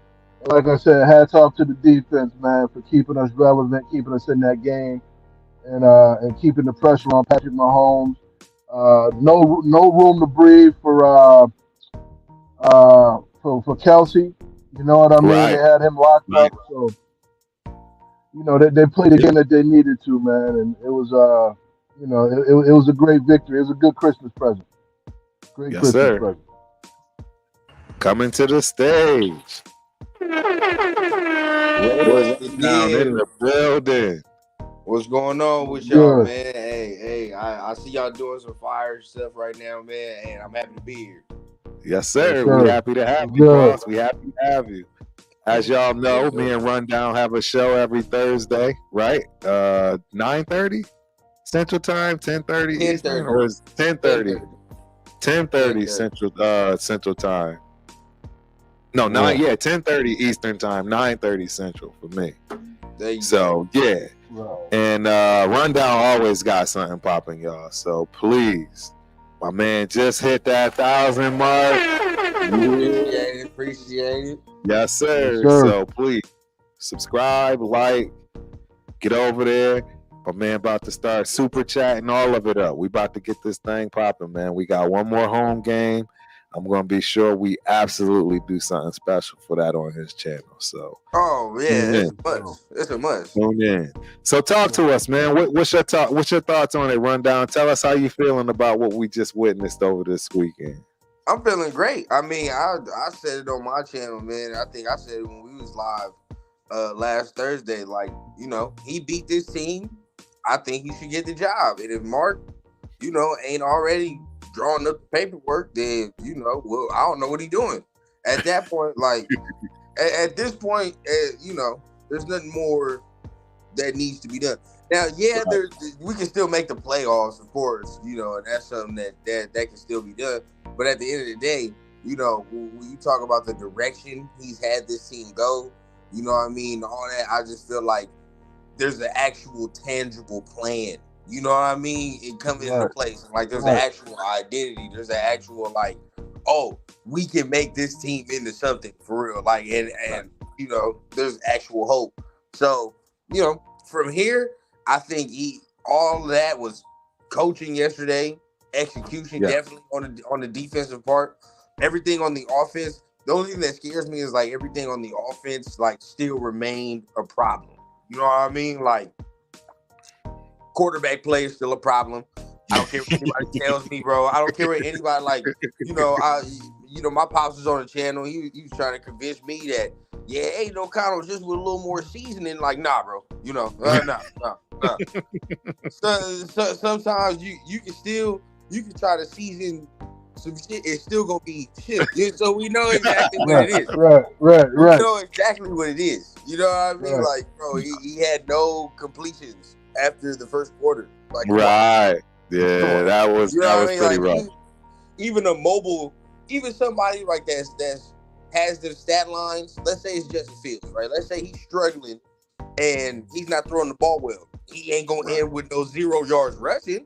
like I said, hats off to the defense, man, for keeping us relevant, keeping us in that game, and keeping the pressure on Patrick Mahomes. No room to breathe for Kelsey. You know what I mean? Right. They had him locked Right. up, so you know they played the game that they needed to, man, and it was you know it was a great victory. It was a good Christmas present. Great Yes, Christmas sir. present. Coming to the stage. What's Down in good? the building. What's going on with y'all, Good. man? Hey, I see y'all doing some fire stuff right now, man, and I'm happy to be here. Yes, sir. Yes, We sir. happy to have you, Good. boss. We happy to have you. As y'all know, Yes, me sir. and Rundown have a show every Thursday, right? 9:30 Central Time, 10:30 Eastern, 10:30. or is 10:30? 10:30 10:30. Central Time. No, Yeah. 10:30 Eastern Time, 9:30 Central for me. There you go. So yeah. Right. And Rundown always got something popping, y'all. So please, my man just hit that 1,000 mark. Appreciate it. Yes, sir. Yes, sir. So please subscribe, like, get over there. My man about to start super chatting all of it up. We about to get this thing popping, man. We got one more home game. I'm gonna be sure we absolutely do something special for that on his channel. So Oh yeah, Tune it's in. a must. It's a must. tune in. So talk to us, man. What's your talk? What's your thoughts on it? Rundown. Tell us how you feeling about what we just witnessed over this weekend. I'm feeling great. I mean, I said it on my channel, man. I think I said it when we was live last Thursday. Like, you know, he beat this team. I think he should get the job. And if Mark, you know, ain't already drawing up the paperwork, then you know, well, I don't know what he's doing. At that point, like at this point, you know, there's nothing more that needs to be done. Now, yeah, we can still make the playoffs, of course, you know, and that's something that can still be done. But at the end of the day, you know, when you talk about the direction he's had this team go, you know what I mean, all that, I just feel like there's an actual tangible plan. You know what I mean? It comes into Right. place. Like there's an actual identity. There's an actual like, oh, we can make this team into something for real. Like and you know, there's actual hope. So, you know, from here, I think all of that was coaching yesterday, execution definitely on the defensive part. Everything on the offense. The only thing that scares me is like everything on the offense like still remained a problem. You know what I mean? Like quarterback play is still a problem. I don't care what anybody tells me, bro. I don't care what anybody like. You know, my pops was on the channel. He was trying to convince me that Aiden O'Connell just with a little more seasoning. Like, nah, bro. You know, nah. So sometimes you can still you can try to season some shit. It's still gonna be shit. So we know exactly what it is. Right. We know exactly what it is. You know what I mean? Right. Like, bro, he had no completions after the first quarter. Like, come on. Right. Come Yeah, on. that was You know what I mean? pretty Like, rough. even a mobile, even somebody like that's has the stat lines. Let's say it's Justin Fields, right? Let's say he's struggling and he's not throwing the ball well. He ain't gonna end with no 0 yards rushing.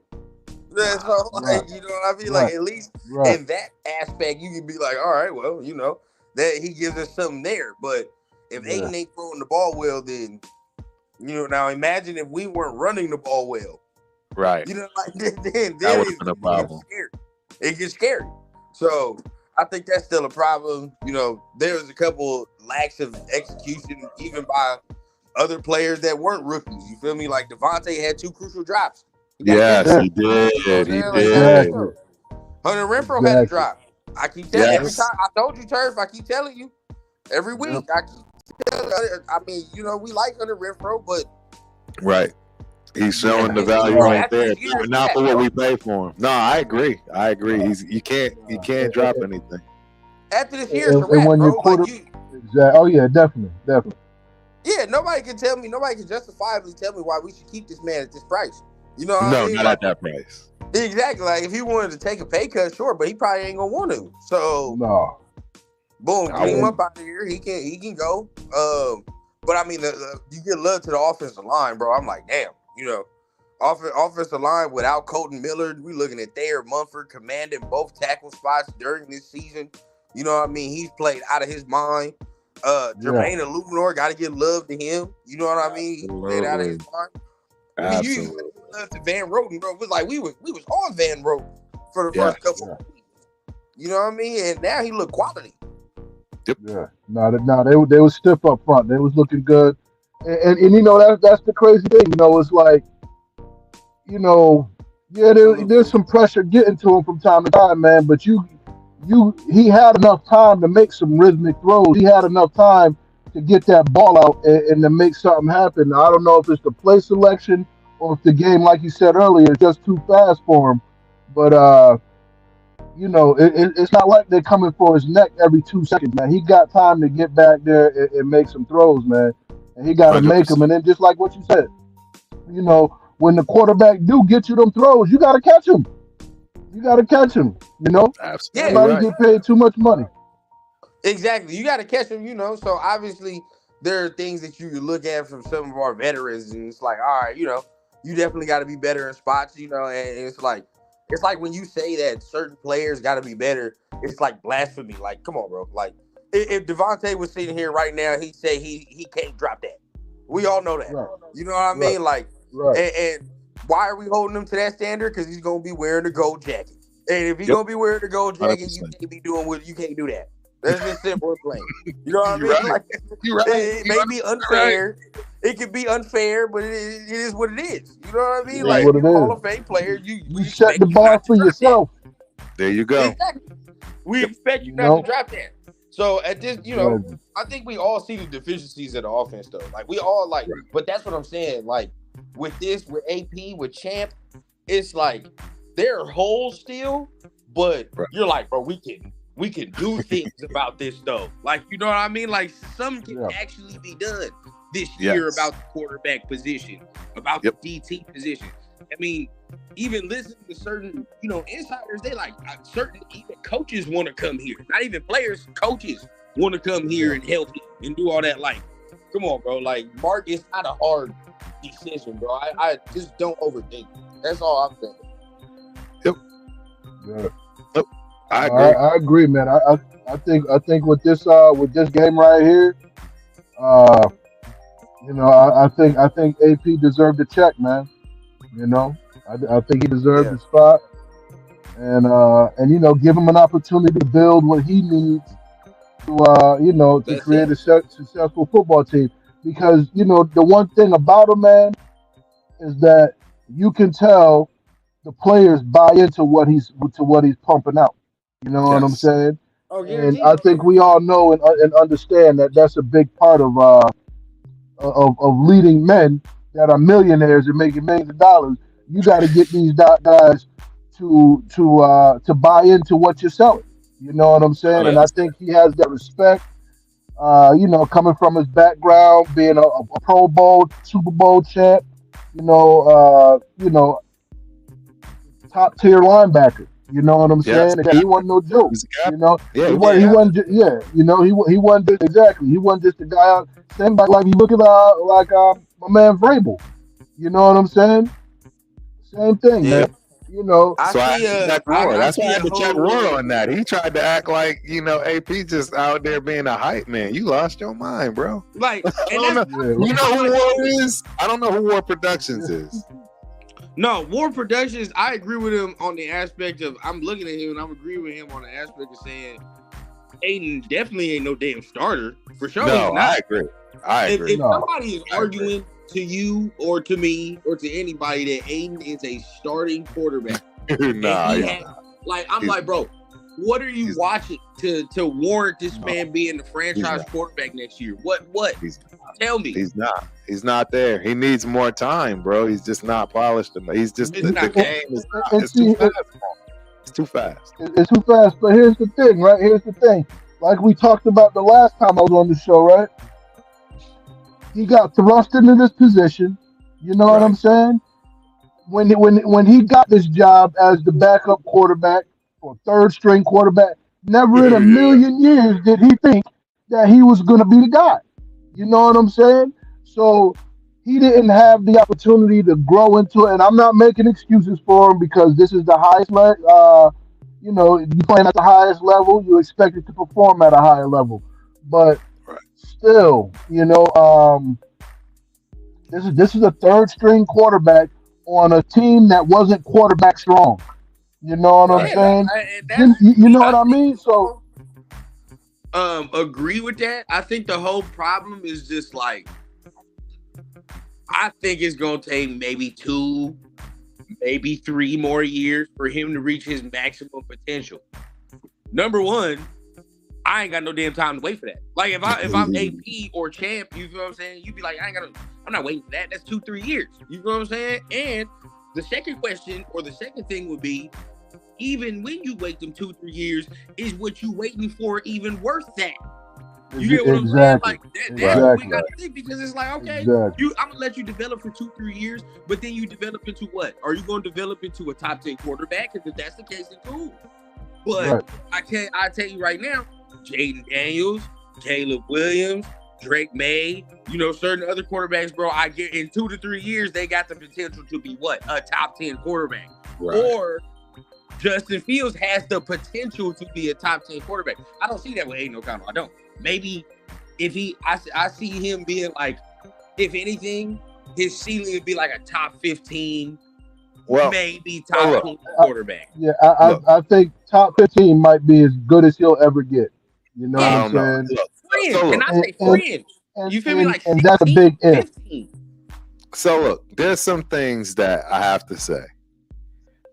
So, like, you know what I mean? Like, at least in that aspect, you can be like, all right, well, you know, that he gives us something there. But if Aiden ain't throwing the ball well, then, you know, now imagine if we weren't running the ball well. Right. You know, like, then That would it have been a problem. gets scary. It gets scary. So I think that's still a problem. You know, there was a couple lacks of execution, even by other players that weren't rookies. You feel me? Like Devontae had 2 crucial drops. Yes, he did. You know what I'm He saying? Like, did. Exactly. Hunter Renfrow had a drop. I keep telling you every Yes. time. I told you, Turf. I keep telling you every week. I keep telling you. I mean, you know, we like Hunter Renfrow, but Right. He's showing the Yeah, value bro, right after there, this year, but not yeah, for what bro. we pay for him. No, I agree. He's you can't drop anything. after this year, it's a And wrap, when bro. your quarter, Like you, exactly. Oh yeah, definitely. yeah, nobody can justifiably tell me why we should keep this man at this price. You know what No, I mean? not Like, at that price. exactly. Like, if he wanted to take a pay cut, sure, but he probably ain't gonna want to. So, No. boom, I clean him wouldn't. up out of here. He can go. But I mean, you get love to the offensive line, bro. I'm like, damn, you know, offensive line without Colton Miller, we looking at Thayer Munford commanding both tackle spots during this season. You know what I mean? He's played out of his mind. Jermaine Illuminor, got to give love to him. You know what I mean? He played out of his mind. I mean, you even Absolutely. give love to Van Roten, bro. It was like we was on Van Roten for the first couple of weeks. You know what I mean? And now he look quality. Yeah. No, they was stiff up front. They was looking good. And you know, that's the crazy thing. You know, it's like, you know, there's some pressure getting to him from time to time, man. But he had enough time to make some rhythmic throws. He had enough time to get that ball out and to make something happen. I don't know if it's the play selection or if the game, like you said earlier, is just too fast for him. But you know, it's not like they're coming for his neck every 2 seconds, man. He got time to get back there and make some throws, man. And he got to make them. And then just like what you said, you know, when the quarterback do get you them throws, you got to catch them. You know? Absolutely. Everybody get paid too much money. Exactly. You got to catch them, you know. So obviously there are things that you look at from some of our veterans, and it's like, all right, you know, you definitely got to be better in spots, you know. And it's like when you say that certain players got to be better, it's like blasphemy. Like, come on, bro. Like, if Devontae was sitting here right now, he'd say he can't drop that. We all know that. Right. You know what I mean? Like, and why are we holding him to that standard? Because he's gonna be wearing the gold jacket. And if he's gonna be wearing the gold jacket, 100%. You can't be doing what you can't do that. That's just simple and plain. You know what I mean? Right. Like, You're right. It may be unfair. Right. It can be unfair, but it is what it is. You know what I mean? It like, you're a Hall of Fame player, you set the bar for yourself. There you go. Exactly. We expect you not to drop that. So at this, you know, I think we all see the deficiencies of the offense, though. Like, we all like, but that's what I'm saying. Like, with AP, with Champ, it's like there are holes still, but you're like, bro, we can do things about this, though. Like, you know what I mean? Like, some can actually be done this year about the quarterback position, about the DT position. I mean, even listening to certain, you know, insiders, they like certain even coaches want to come here. Not even players, coaches want to come here and help and do all that. Like, come on, bro. Like, Mark, it's not a hard decision, bro. I just don't overthink it. That's all I'm saying. Yep. Yeah. Yep. I agree. I agree, man. I think with this game right here, you know, I think AP deserved a check, man. You know, I think he deserved the spot, and you know, give him an opportunity to build what he needs to you know, to create a successful football team. Because you know, the one thing about him, man, is that you can tell the players buy into what he's pumping out. You know what I'm saying? Oh, yeah. And I think we all know and understand that that's a big part of leading men that are millionaires and making millions of dollars. You got to get these guys to buy into what you're selling. You know what I'm saying? And I think he has that respect. Coming from his background, being a Pro Bowl, Super Bowl champ, top tier linebacker. You know what I'm saying? And he wasn't no joke. You know, he wasn't. He wasn't just, exactly. He wasn't just a guy out. Same like he looking like my man Vrabel. You know what I'm saying? Same thing, man. You know, That's why I had to check Roy on that. He tried to act like, AP just out there being a hype man. You lost your mind, bro. Like, you know who War is? I don't know who War Productions is. No, War Productions, I agree with him on the aspect of, I'm looking at him and I'm agreeing with him on the aspect of saying Aiden definitely ain't no damn starter. For sure. No, I agree. If somebody is arguing to you or to me or to anybody that Aiden is a starting quarterback, I'm like, bro, what are you watching to warrant this man being the franchise quarterback next year? What? Tell me. He's not there. He needs more time, bro. He's just not polished enough. He's just the game is it's too fast. It's too fast. It's too fast. But here's the thing, right? Here's the thing. Like we talked about the last time I was on the show, right? He got thrust into this position. You know what I'm saying? When he got this job as the backup quarterback or third string quarterback, never in a million years did he think that he was going to be the guy. You know what I'm saying? So he didn't have the opportunity to grow into it. And I'm not making excuses for him because this is the highest level. You playing at the highest level, you expect it to perform at a higher level. But still, this is a third string quarterback on a team that wasn't quarterback strong. You know what I'm saying? You know what I mean? So agree with that. I think the whole problem is just like, I think it's gonna take maybe 2, maybe 3 more years for him to reach his maximum potential. Number one, I ain't got no damn time to wait for that. Like if I'm AP or champ, you feel what I'm saying? You'd be like, I'm not waiting for that. That's 2-3 years. You feel what I'm saying? And the second question or the second thing would be, even when you wait them 2-3 years, is what you waiting for even worth that? You get what I'm saying? Like that's what we gotta think, because it's like, okay, I'm gonna let you develop for 2-3 years, but then you develop into what? Are you gonna develop into a top 10 quarterback? Because if that's the case, then cool. But I tell you right now, Jaden Daniels, Caleb Williams, Drake May, certain other quarterbacks, bro, I get in 2 to 3 years, they got the potential to be what? A top 10 quarterback. Right. Or Justin Fields has the potential to be a top 10 quarterback. I don't see that with Aiden O'Connell. I don't. Maybe if I see him being like, if anything, his ceiling would be like a top 15, maybe top 20 quarterback. I think top 15 might be as good as he'll ever get. You know what I'm saying? Can I say friends? You feel me? Like, and that's a big if. So look, there's some things that I have to say.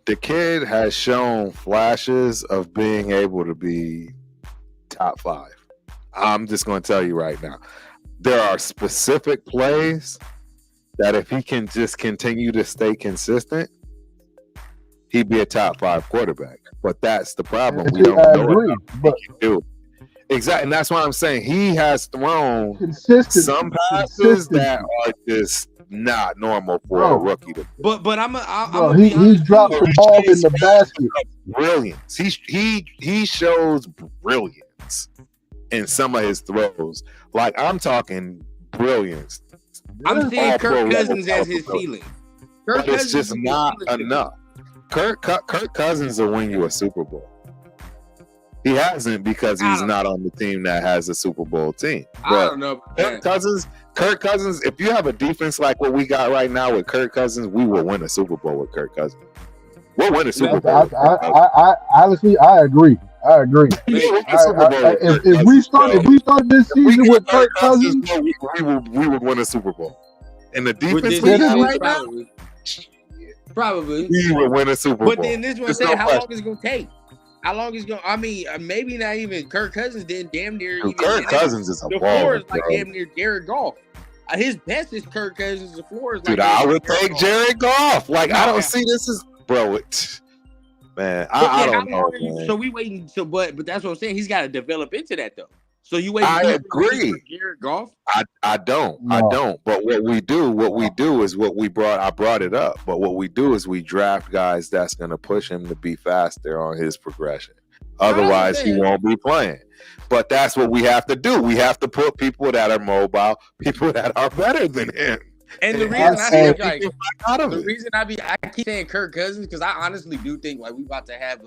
The kid has shown flashes of being able to be top 5. I'm just going to tell you right now. There are specific plays that if he can just continue to stay consistent, he'd be a top 5 quarterback. But that's the problem. We don't know what he can do. Exactly, and that's why I'm saying he has thrown some passes that are just not normal for a rookie to do. But he's dropped the ball in the basket. Brilliance. He shows brilliance in some of his throws. Like, I'm talking brilliance. I'm seeing Kirk Cousins as his ceiling. But it's just not enough. Kirk Cousins will win you a Super Bowl. He hasn't because he's not on the team that has a Super Bowl team. But I don't know. Kirk Cousins, if you have a defense like what we got right now with Kirk Cousins, we will win a Super Bowl with Kirk Cousins. We'll win a Super Bowl. I honestly, I agree. If we start this season with Kirk Cousins, we would win a Super Bowl. And the defense we got right now, probably we would win a Super Bowl. But then this one said, how long is it going to take? How long is going? I mean, maybe not even Kirk Cousins. Then damn near. Kirk Cousins is a the floor is like damn near Jared Goff. His best is Kirk Cousins. The floor is like. Dude, I would take Jared Goff. Like, I don't see this as bro. Man, But I then how don't know, long are you? man. So we waiting. So, but that's what I'm saying. He's got to develop into that though. So you waiting? I you agree. waiting for Jared Goff? I don't. No. But what we do is what we brought. I brought it up. But what we do is we draft guys that's going to push him to be faster on his progression. Otherwise, he won't be playing. But that's what we have to do. We have to put people that are mobile, people that are better than him. And the And reason I I say- think like out of the it. reason I keep saying Kirk Cousins because I honestly do think like we about to have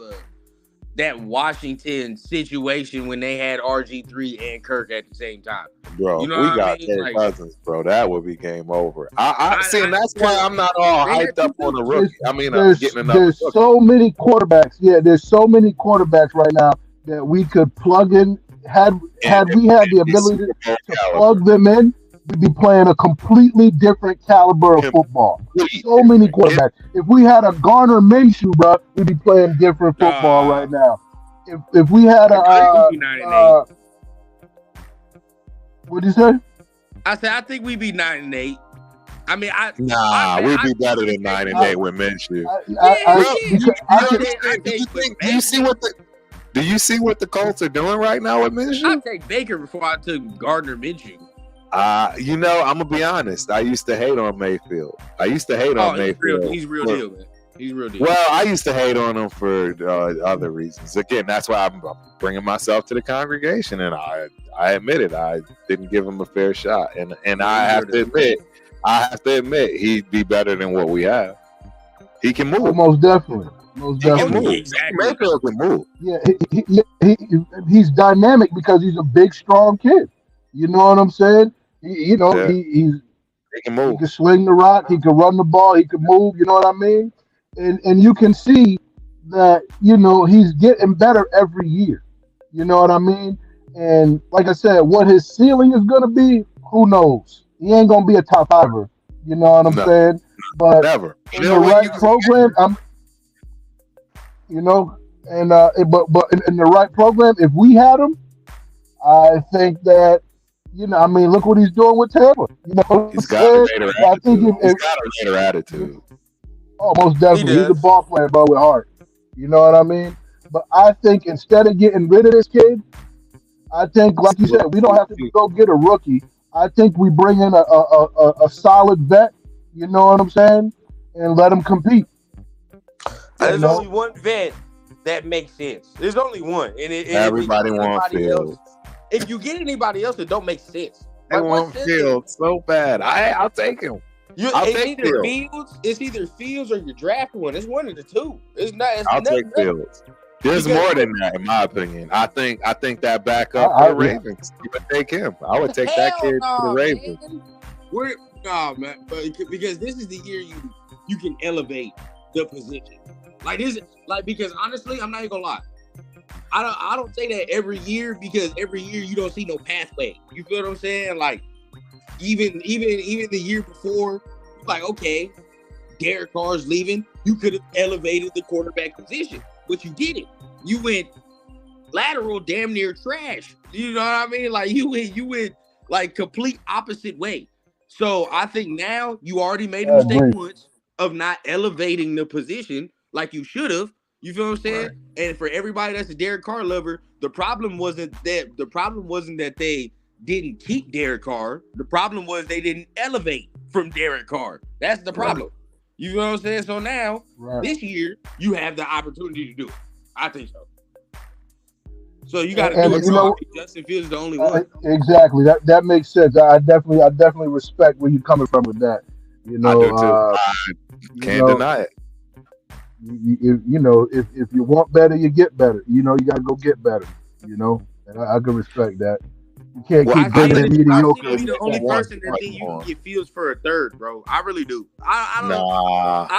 that Washington situation when they had RG3 and Kirk at the same time. Bro, You know we what I got mean? Kirk Like- Cousins, bro. That would be game over. I see, and that's why I'm not all They had hyped up on the rookie. I mean, I'm There's, getting another there's rookie. so many quarterbacks. Yeah, there's so many quarterbacks right now that we could plug in. Had we had the ability to plug them in, we'd be playing a completely different caliber of football. So many quarterbacks. If we had a Garner Minshew, bro, we'd be playing different football right now. If we had I think we'd be 9-8. What'd you say? I said I think we'd be 9-8. I mean, Nah, we'd be better than 9-8 with Minshew. Do you see what the Colts are doing right now with Minshew? I'd take Baker before I took Gardner Minshew. You know, I'm gonna be honest. I used to hate on Mayfield. He's Mayfield. He's real deal, man. He's real deal. Well, I used to hate on him for other reasons. Again, that's why I'm bringing myself to the congregation, and I admit it. I didn't give him a fair shot, and I have to admit, he'd be better than what we have. He can move. Most definitely. He can move. Exactly. Mayfield can move. Yeah, he's dynamic because he's a big, strong kid. You know what I'm saying? He can move. He can swing the rock. He can run the ball. He can move. You know what I mean? And you can see that, he's getting better every year. You know what I mean? And like I said, what his ceiling is going to be, who knows? He ain't going to be a top fiver. You know what I'm saying? But never. In the right program, but in the right program, if we had him, I think that, look what he's doing with Tampa. He's got a greater attitude. He's got a greater attitude. Oh, most definitely. He's a ball player, bro, with heart. You know what I mean? But I think instead of getting rid of this kid, I think, like you said, we don't have to go get a rookie. I think we bring in a solid vet, you know what I'm saying, and let him compete. There's only one vet that makes sense. There's only one. And everybody wants Fields. If you get anybody else, it don't make sense. I want Fields so bad. I'll take him. It's either Fields or you draft one. It's one of the two. I'll take Fields. There's more than that, in my opinion. I think that backup for the Ravens. You would take him. I would take that kid to the Ravens. Man, because this is the year you can elevate the position. Because honestly, I'm not even gonna lie. I don't say that every year because every year you don't see no pathway. You feel what I'm saying? Like even the year before, like, okay, Derek Carr's leaving. You could have elevated the quarterback position, but you didn't. You went lateral, damn near trash. You know what I mean? Like you went like complete opposite way. So I think now you already made a mistake once of not elevating the position like you should have. You feel what I'm saying? Right. And for everybody that's a Derek Carr lover, the problem wasn't that they didn't keep Derek Carr. The problem was they didn't elevate from Derek Carr. That's the problem. Right. You feel what I'm saying? So now, this year, you have the opportunity to do it. I think so. So you got to do it. Justin Fields is the only one. Exactly. That makes sense. I definitely respect where you're coming from with that. I do too. I can't deny it. If you want better, you get better. You got to go get better. And I can respect that. You can't keep bringing mediocre. I'll be the only person that think you can get Fields for a third, bro. I really do. I don't.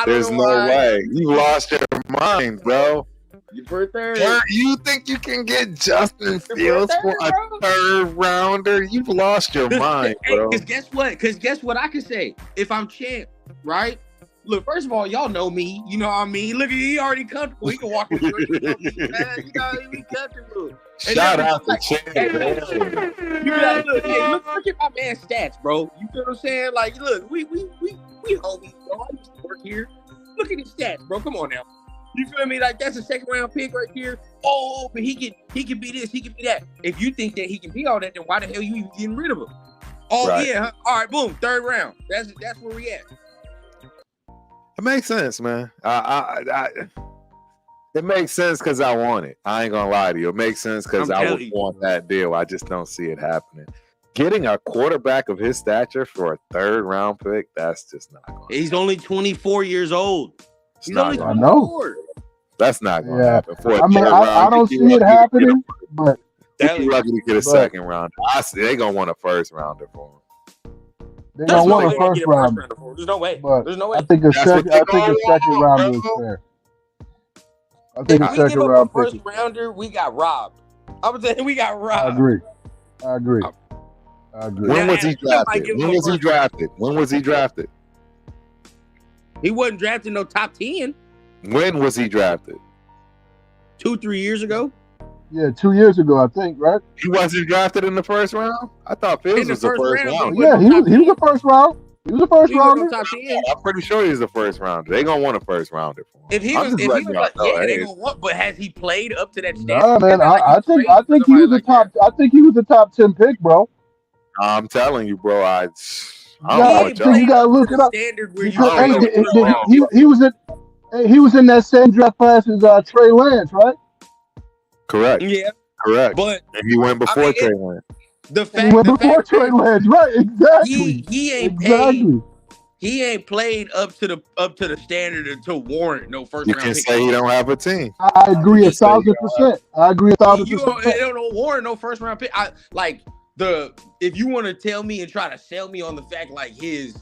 There's no way. You lost your mind, bro. For a third. You think you can get Justin Fields for a third rounder? You've lost your mind, bro. Because guess what I can say? If I'm champ, right? Look, first of all, y'all know me. You know what I mean? Look, he already comfortable. He can walk the street. He comfortable. Shout out to Champ. Look at my man's stats, bro. You feel what I'm saying? Like, look, we homies, bro. I used to work here. Look at his stats, bro. Come on now. You feel me? Like that's a second round pick right here. Oh, but he can be this, he can be that. If you think that he can be all that, then why the hell you even getting rid of him? Oh Right. yeah, huh? All right, boom, third round. That's where we at. It makes sense, man. It makes sense because I want it. I ain't gonna lie to you. It makes sense because I'm I would telling you. want that deal. I just don't see it happening. Getting a quarterback of his stature for a third round pick, that's just not going. He's only 24 years old. It's He's not only gonna- I know. 24. That's not going to Yeah. happen. For a I mean, third I round, don't you see it lucky to get a- happening, but You lucky to get a But- second rounder. I see they gonna want a first rounder for him. they're There's gonna no want way a they're gonna first get a round. rounder for him. There's no way. But There's no way. I think a That's what second. they I think a gonna second want, rounder is bro. fair. I If think a we second give up round a first pick. rounder, we got robbed. I'm saying we got I robbed. agree. I agree. I agree. When Yeah, was he and still might drafted? give him When a was he first drafted? When was he drafted? He wasn't drafted no top 10 When was he drafted? 2-3 years ago. Yeah, 2 years ago, I think, right? He wasn't drafted in the first round. I thought Fields In the was the first first round, round. but Yeah, he was a first round. He was a first He wasn't rounder. no top 10. I'm pretty sure he's the first rounder. They gonna want a first rounder for him. If he I'm was, just if he letting was y'all like, know, yeah, they hey, gonna want. But has he played up to that standard? Nah, man. It's not like I he's think traded for he was somebody a like top. that. I think he was a top 10 pick, bro. I'm telling you, bro. I Yeah, don't know He what ain't so y'all. you played gotta up look to it the up. standard where you Because I don't know hey, what's going on. he was in that same draft class as Trey Lance, right? Correct. Yeah, Correct. but And he went before mean, Trey Lance. the And he fact, went the before fact Trey is, Lance, right? Exactly. he ain't Exactly. paid. He ain't played up to the standard to warrant no first You round can pick. say he don't have a team. I agree You can say 1,000%. I agree You 1,000%. don't, it don't warrant no first round pick. I like if you want to tell me and try to sell me on the fact like his,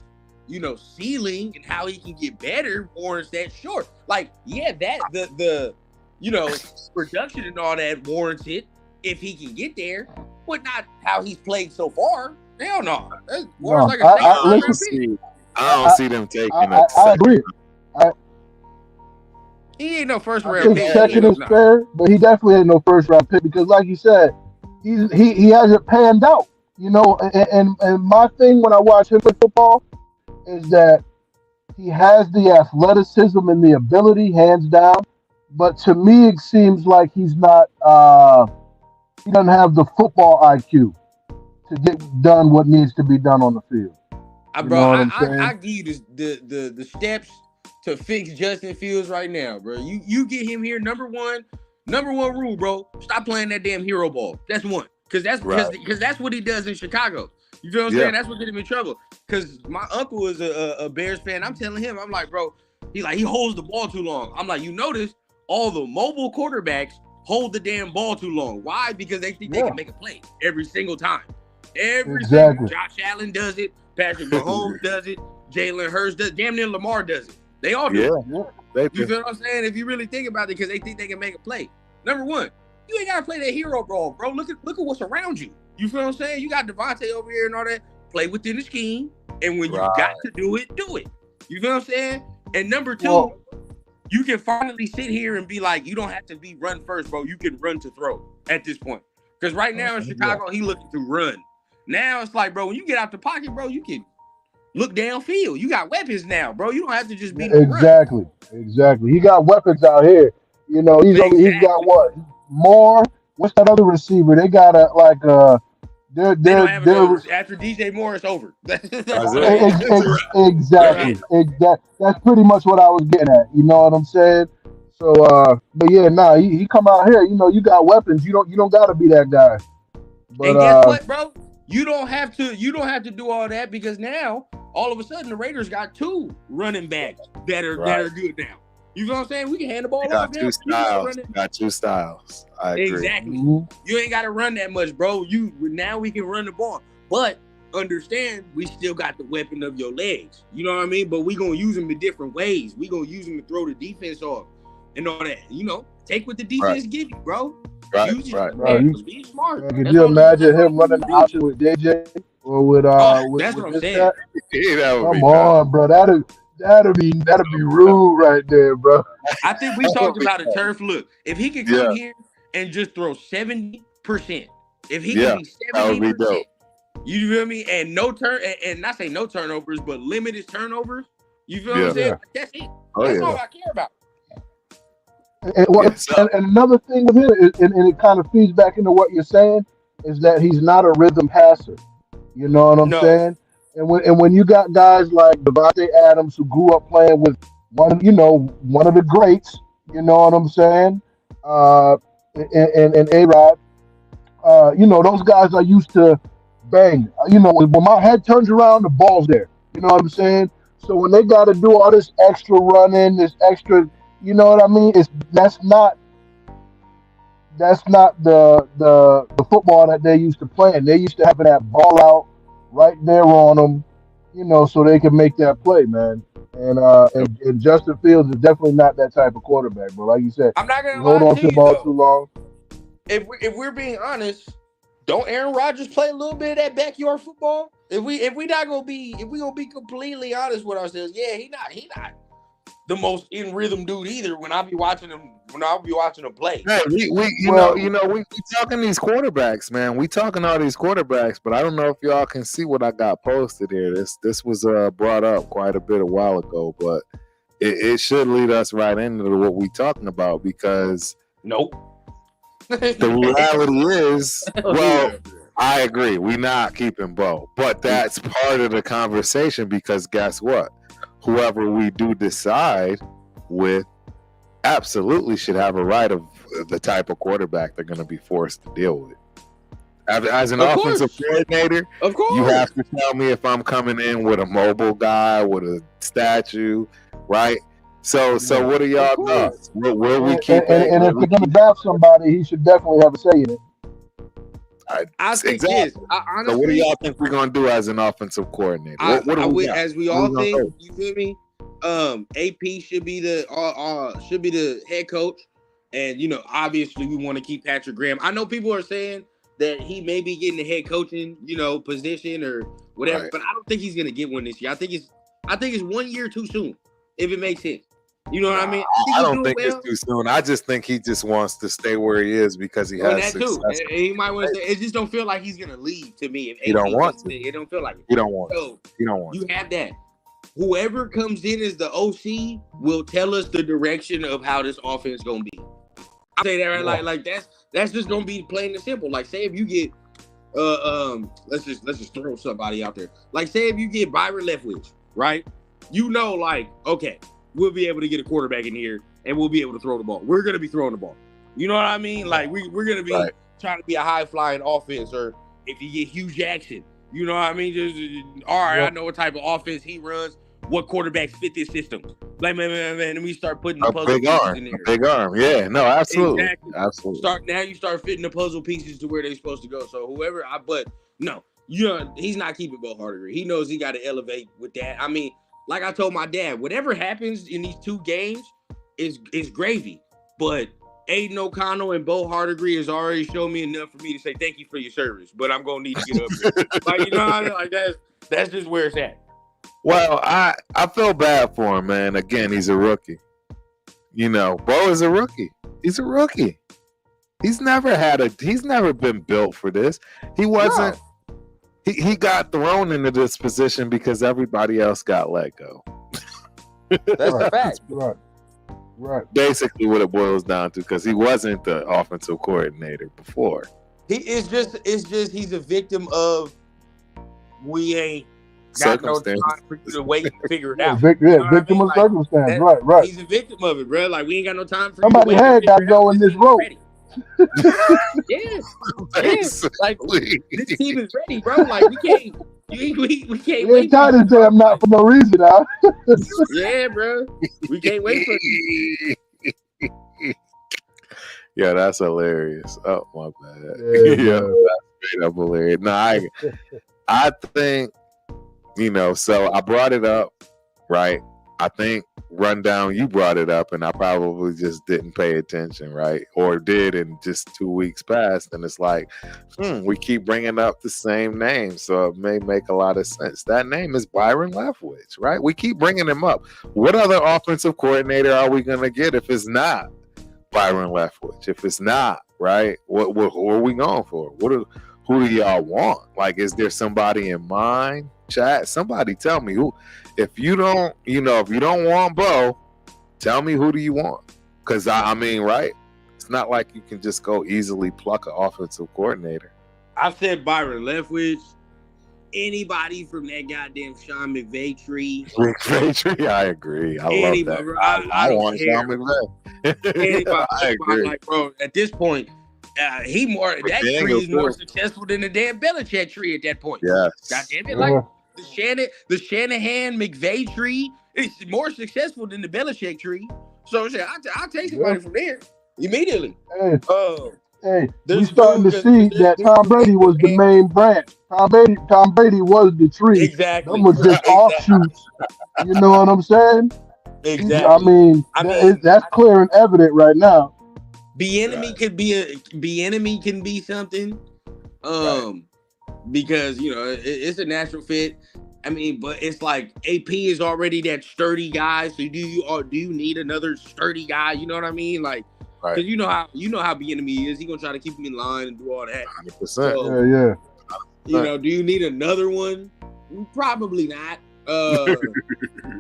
ceiling and how he can get better warrants that. Sure, like yeah, that the production and all that warrants it if he can get there, but not how he's played so far. Hell no, that warrants like a I- second I- round listen, pick. I don't see them taking I a agree. He ain't no first I round think pick. second He is not. fair, but he definitely ain't no first round pick because, like you said, he hasn't panned out. And my thing when I watch him play football is that he has the athleticism and the ability, hands down. But to me, it seems like he's not. He doesn't have the football IQ to get done what needs to be done on the field. You Bro, know what I'm saying? I give you the steps to fix Justin Fields right now, bro. You get him here. Number one rule, bro. Stop playing that damn hero ball. That's one. Because that's what he does in Chicago. You feel what I'm saying? That's what get him in trouble. Because my uncle is a Bears fan. I'm telling him, I'm like, bro, he holds the ball too long. I'm like, you notice all the mobile quarterbacks hold the damn ball too long. Why? Because they think they can make a play every single time. Exactly. Josh Allen does it. Patrick Mahomes does it. Jalen Hurts does it. Damn near Lamar does it. They all do it. Yeah. They You feel what I'm saying? If you really think about it, because they think they can make a play. Number one, you ain't gotta play that hero ball, bro. Look at what's around you. You feel what I'm saying? You got Devontae over here and all that. Play within the scheme, and when you got to do it, do it. You feel what I'm saying? And number two, you can finally sit here and be like, you don't have to be run first, bro. You can run to throw at this point. Because right now in Chicago, he looking to run. Now it's like, bro, when you get out the pocket, bro, you can look downfield. You got weapons now, bro. You don't have to just be Exactly. He got weapons out here. He's got what? More. What's that other receiver? They got They don't have it after DJ Morris over. Exactly. That's pretty much what I was getting at. You know what I'm saying? So, but yeah, he come out here. You got weapons. You don't got to be that guy. But and guess what, bro? You don't have to do all that because now all of a sudden the Raiders got two running backs that are good now. You know what I'm saying? We can hand the ball off now. Got two styles. I agree. Exactly. Mhm. You ain't got to run that much, bro. Now we can run the ball, but understand we still got the weapon of your legs. You know what I mean? But we gonna use them in different ways. We gonna use them to throw the defense off and all that. Take what the defense give you, bro. Use it. Be smart. Could you imagine him running the option with DJ or with that's with what I'm this saying. guy? Come on, bro. That'd be rude right there, bro. I think we talked about a turf look. If he could come here and just throw 70%, if he can be 70%, you feel me? And no and not say no turnovers, but limited turnovers. You feel what I'm saying? That's it. That's all I care about. Well, So and another thing with him, and it kind of feeds back into what you're saying, is that he's not a rhythm passer. You know what I'm No, saying? And when you got guys like Devontae Adams who grew up playing with one of the greats, you know what I'm saying? Uh, and A-Rod, those guys are used to bang. When my head turns around, the ball's there. You know what I'm saying? So when they got to do all this extra running, this extra, you know what I mean? That's not the football that they used to playing. They used to having that ball out right there on them, so they can make that play, man. And Justin Fields is definitely not that type of quarterback, but like you said, I'm not he gonna hold lie on to to the you ball too though. long. If we're being honest, don't Aaron Rodgers play a little bit of that backyard football? If we gonna be completely honest with ourselves, yeah, he not the most in rhythm dude either. When I'll be watching him play. hey, Well, we talking these quarterbacks, man. We talking all these quarterbacks, but I don't know if y'all can see what I got posted here. This was brought up quite a bit a while ago, but it should lead us right into what we talking about because Nope. the reality is, Hell well, yeah. I agree. We not keeping Bo, but that's part of the conversation because guess what? Whoever we do decide with absolutely should have a right of the type of quarterback they're going to be forced to deal with. As an Of offensive course. coordinator, Of course. you have to tell me if I'm coming in with a mobile guy, with a statue, right? So Yeah. what are y'all Of course. thoughts? Will we and, keep and, it? and if Will we they're gonna keep draft somebody, he should definitely have a say in it. I think exactly. this. I So what do honestly, y'all think we're gonna do as an offensive coordinator? What do we got? as we What all we gonna think, do? you feel me? AP should be the head coach, and obviously we want to keep Patrick Graham. I know people are saying that he may be getting the head coaching, position or whatever, Right. but I don't think he's gonna get one this year. I think it's 1 year too soon, if it makes sense. You know what I mean? I think I he's don't doing think well. it's too soon. I just think he just wants to stay where he is because he And has that too. success. And he might want to say it just don't feel like he's gonna leave to me. If He don't AP want doesn't to. stay, it don't feel like it. He don't want. So He don't want. you have that. Whoever comes in as the OC will tell us the direction of how this offense gonna be. I say that right, Yeah. like that's just gonna be plain and simple. Like say if you get let's just throw somebody out there. Like say if you get Byron Leftwich, right? Like okay, we'll be able to get a quarterback in here and we'll be able to throw the ball. We're gonna be throwing the ball. You know what I mean? Like we're gonna be Right. trying to be a high flying offense. Or if you get Hugh Jackson, you know what I mean? Just all right, Yep. I know what type of offense he runs. What quarterbacks fit this system? Like man, and we start putting the A puzzle big pieces arm. in A there. big arm. Yeah. No. Absolutely. Exactly. Absolutely. You start fitting the puzzle pieces to where they're supposed to go. So but no, he's not keeping Bo Hardigree. He knows he got to elevate with that. I mean, like I told my dad, whatever happens in these 2 games is gravy. But Aiden O'Connell and Bo Hardigree has already shown me enough for me to say thank you for your service. But I'm gonna need to get up there. Like what I mean? Like that's just where it's at. Well, I feel bad for him, man. Again, he's a rookie. Bo is a rookie. He's a rookie. He's never been built for this. He wasn't. He got thrown into this position because everybody else got let go. That's a Right. fact. Right. Basically what it boils down to, because he wasn't the offensive coordinator before. It's just he's a victim of we ain't got no time Circumstance. for you to wait and figure it Yeah, out. victim You know what I of mean? Like, circumstance. that- Right. He's a victim of it, bro. Like we ain't got no time for Somebody you to wait had and got figure it go out. in This this team is rope. ready. Like Basically. this team is ready, bro. Like we can't He wait. ain't tired for to say I'm not for no reason, huh? Yeah, bro. We can't wait for you. Yeah, that's hilarious. Oh my bad. Yeah, Yeah, man. that's straight up hilarious. No, I think so I brought it up, right? I think Rundown, you brought it up, and I probably just didn't pay attention, right? Or did, and just 2 weeks passed, and it's like, we keep bringing up the same name, so it may make a lot of sense. That name is Byron Leftwich, right? We keep bringing him up. What other offensive coordinator are we gonna get if it's not Byron Leftwich? If it's not, right? Who are we going for? Who do y'all want? Like, is there somebody in mind? Chat, somebody tell me who. If you don't want Bo, tell me who do you want? Because I mean, right? It's not like you can just go easily pluck an offensive coordinator. I've said Byron Leftwich. Anybody from that goddamn Sean McVay tree. I agree. I love Anybody, that. I don't want care. Sean McVay. Anybody, I agree. like, bro, at this point, that tree is more successful than the damn Belichick tree at that point. Yes. God damn it, like the Shanahan McVay tree is more successful than the Belichick tree. So I'll take somebody from there immediately. Hey, There's we starting to good- see there's that good- Tom Brady was the main branch. Tom Brady was the tree. Exactly. Them was just offshoots. You know what I'm saying? Exactly. I mean, that's clear and evident right now. Bieniemy can be something, because it's a natural fit. I mean, but it's like AP is already that sturdy guy. So do you need another sturdy guy? You know what I mean? Like, because you know how Bieniemy is. He gonna try to keep him in line and do all that. 100%. So, Yeah. do you need another one? Probably not.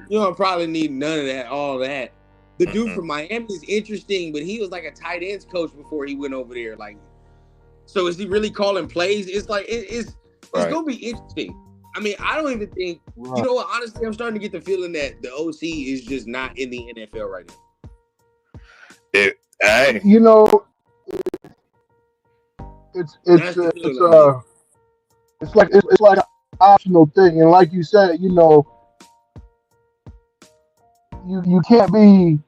You don't probably need none of that. All that. The dude from Miami is interesting, but he was like a tight ends coach before he went over there. Like, so is he really calling plays? It's like it's gonna be interesting. I mean, I don't even think you know what. Honestly, I'm starting to get the feeling that the OC is just not in the NFL right now. You know, it's like an optional thing, and like you said, you can't be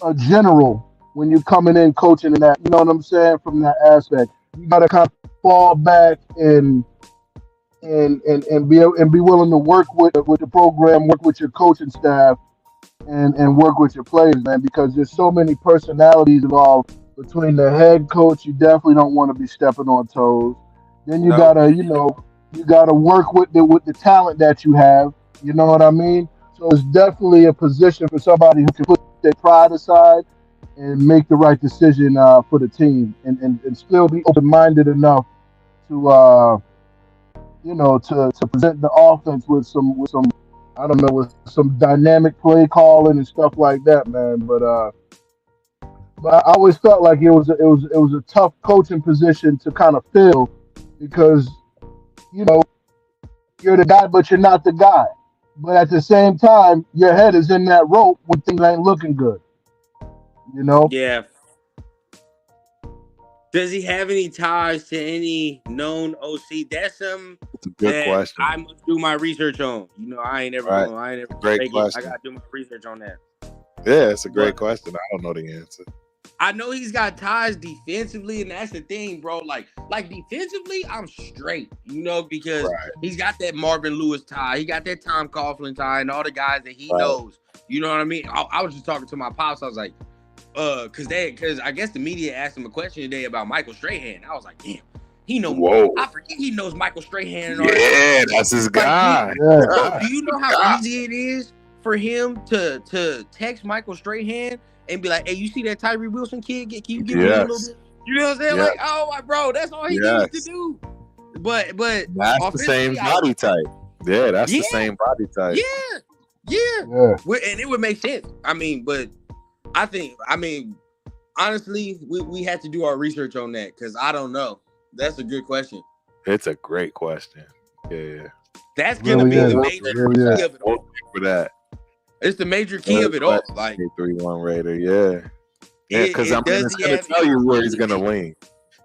a general when you're coming in coaching and that. You know what I'm saying? From that aspect, you gotta kind of fall back and be willing to work with the program, work with your coaching staff, and work with your players, man. Because there's so many personalities involved between the head coach. You definitely don't want to be stepping on toes. Then you gotta work with the talent that you have. You know what I mean? So it's definitely a position for somebody who can put their pride aside and make the right decision for the team, and still be open-minded enough to to present the offense with some I don't know, with some dynamic play calling and stuff like that, man. But I always felt like it was a tough coaching position to kind of fill, because you're the guy, but you're not the guy. But at the same time, your head is in that rope when things ain't looking good. Yeah. Does he have any ties to any known OC? That's something It's a good question. I must do my research on. I ain't ever Great question. I gotta do my research on that. Yeah, it's a great question. I don't know the answer. I know he's got ties defensively, and that's the thing, bro. Like defensively, I'm straight, because he's got that Marvin Lewis tie, he got that Tom Coughlin tie, and all the guys that he knows. You know what I mean? I was just talking to my pops. I was like, because I guess the media asked him a question today about Michael Strahan. I was like, damn, he knows. I forget he knows Michael Strahan. And all that. That's his guy. Bro, do you know how easy it is for him to text Michael Strahan and be like, hey, you see that Tyree Wilson kid? Can you give me a little bit? You know what I'm saying? Like, oh my bro, that's all he needs to do. But that's the same body type. Yeah, that's the same body type. Yeah. And it would make sense. I mean, but honestly, we had to do our research on that, because I don't know. That's a good question. It's a great question. Yeah. That's gonna be the major key of it all. For that. It's the major key of it all. Like 3-1 Raider, yeah, because it's gonna tell you where he's gonna lean.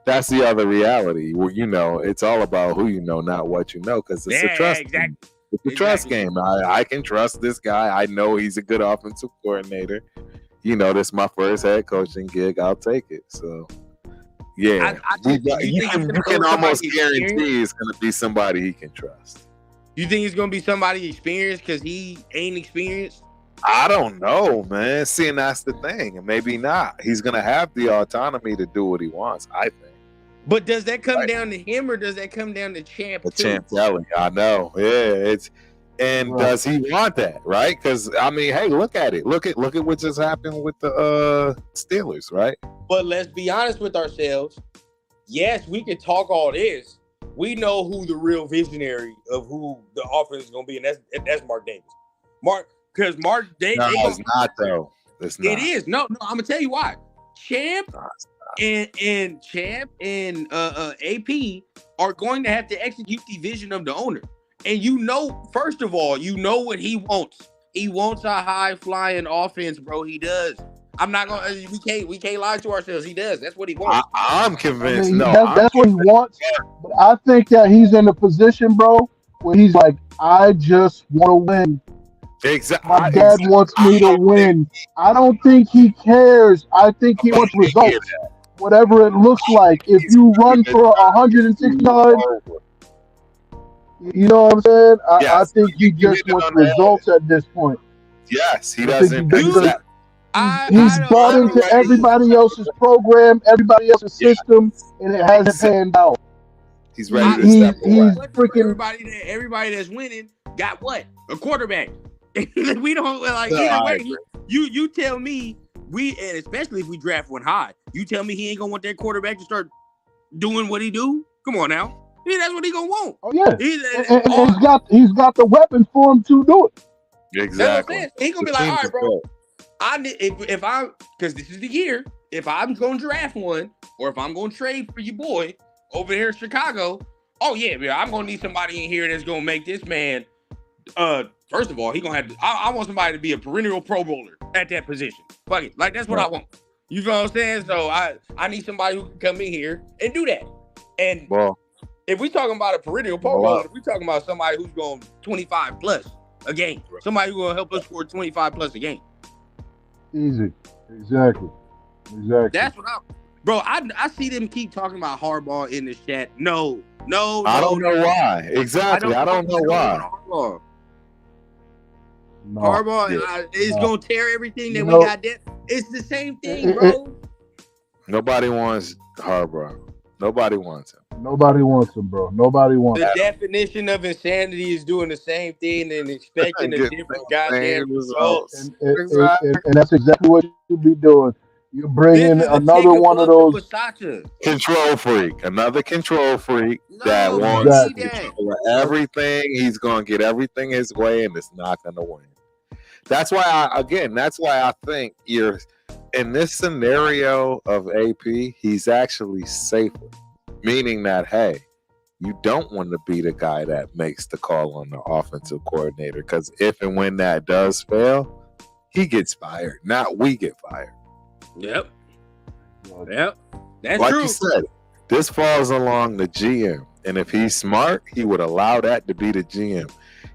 That's the other reality. Well, it's all about who you know, not what you know, because it's a trust game. It's a trust game. I can trust this guy. I know he's a good offensive coordinator. This is my first head coaching gig. I'll take it. So, yeah, you can almost guarantee it's going to be somebody he can trust. You think it's going to be somebody experienced because he ain't experienced? I don't know, man. See, and that's the thing. Maybe not. He's going to have the autonomy to do what he wants, I think. But does that come down to him, or does that come down to Champ? Champ Kelly, I know. Yeah, does he want that, right? Because I mean, hey, look at it. Look at what just happened with the Steelers, right? But let's be honest with ourselves. Yes, we can talk all this. We know who the real visionary of who the offense is going to be, and that's Mark Davis. Mark Davis. No, it's not though. It's not. It is. No, I'm gonna tell you why. Champ and Champ and AP are going to have to execute the vision of the owner. And first of all, what he wants. He wants a high flying offense, bro. He does. I'm not gonna. We can't lie to ourselves. He does. That's what he wants. I'm convinced. I mean, No, that's what he wants. But I think that he's in a position, bro, where he's like, I just want to win. exactly. My dad wants me to win. I don't think he cares. I think he wants results. Whatever it looks like. If you run for 160 yards, you know what I'm saying? I Yes, think he just wants results at this point. Yes, he I think doesn't. he does. Exactly. He's bought into everybody else's program, everybody else's system, and it hasn't panned out. He's ready to step away. He's freaking. Everybody that's winning got what? A quarterback. We don't like No, either I way. agree. You tell me and especially if we draft one high, you tell me he ain't gonna want that quarterback to start doing what he do. Come on now, that's what he gonna want. Oh yeah, He's, he's got the weapon for him to do it. Exactly. That's what I'm saying. He gonna be like, all right, bro. I need if I because this is the year. If I'm gonna draft one, or if I'm gonna trade for your boy over here in Chicago, oh yeah, I'm gonna need somebody in here that's gonna make this man. First of all, he gonna have to. I want somebody to be a perennial Pro Bowler at that position. Fuck it, like that's what I want. You feel what I'm saying? So I need somebody who can come in here and do that. And if we talking about a perennial Pro Bowler, we talking about somebody who's going 25 plus a game. Somebody who's gonna help us score 25 plus a game. Easy. Exactly. That's what bro. I see them keep talking about Harbaugh in this chat. No. I don't know why. Exactly. I don't know why. Harbaugh is gonna tear everything that we got there. It's the same thing, bro. Nobody wants Harbaugh. Nobody wants him. Nobody wants him, bro. Nobody wants him. The definition of insanity is doing the same thing and expecting a different goddamn result. And that's exactly what you be doing. You bring in another one of those control freak, another control freak that wants control of everything. He's gonna get everything his way, and it's not gonna win. That's why I think you're in this scenario of AP. He's actually safer, meaning that hey, you don't want to be the guy that makes the call on the offensive coordinator, because if and when that does fail, he gets fired. Not we get fired. Yep. That's like true. You said, this falls along the GM, and if he's smart, he would allow that to be the GM.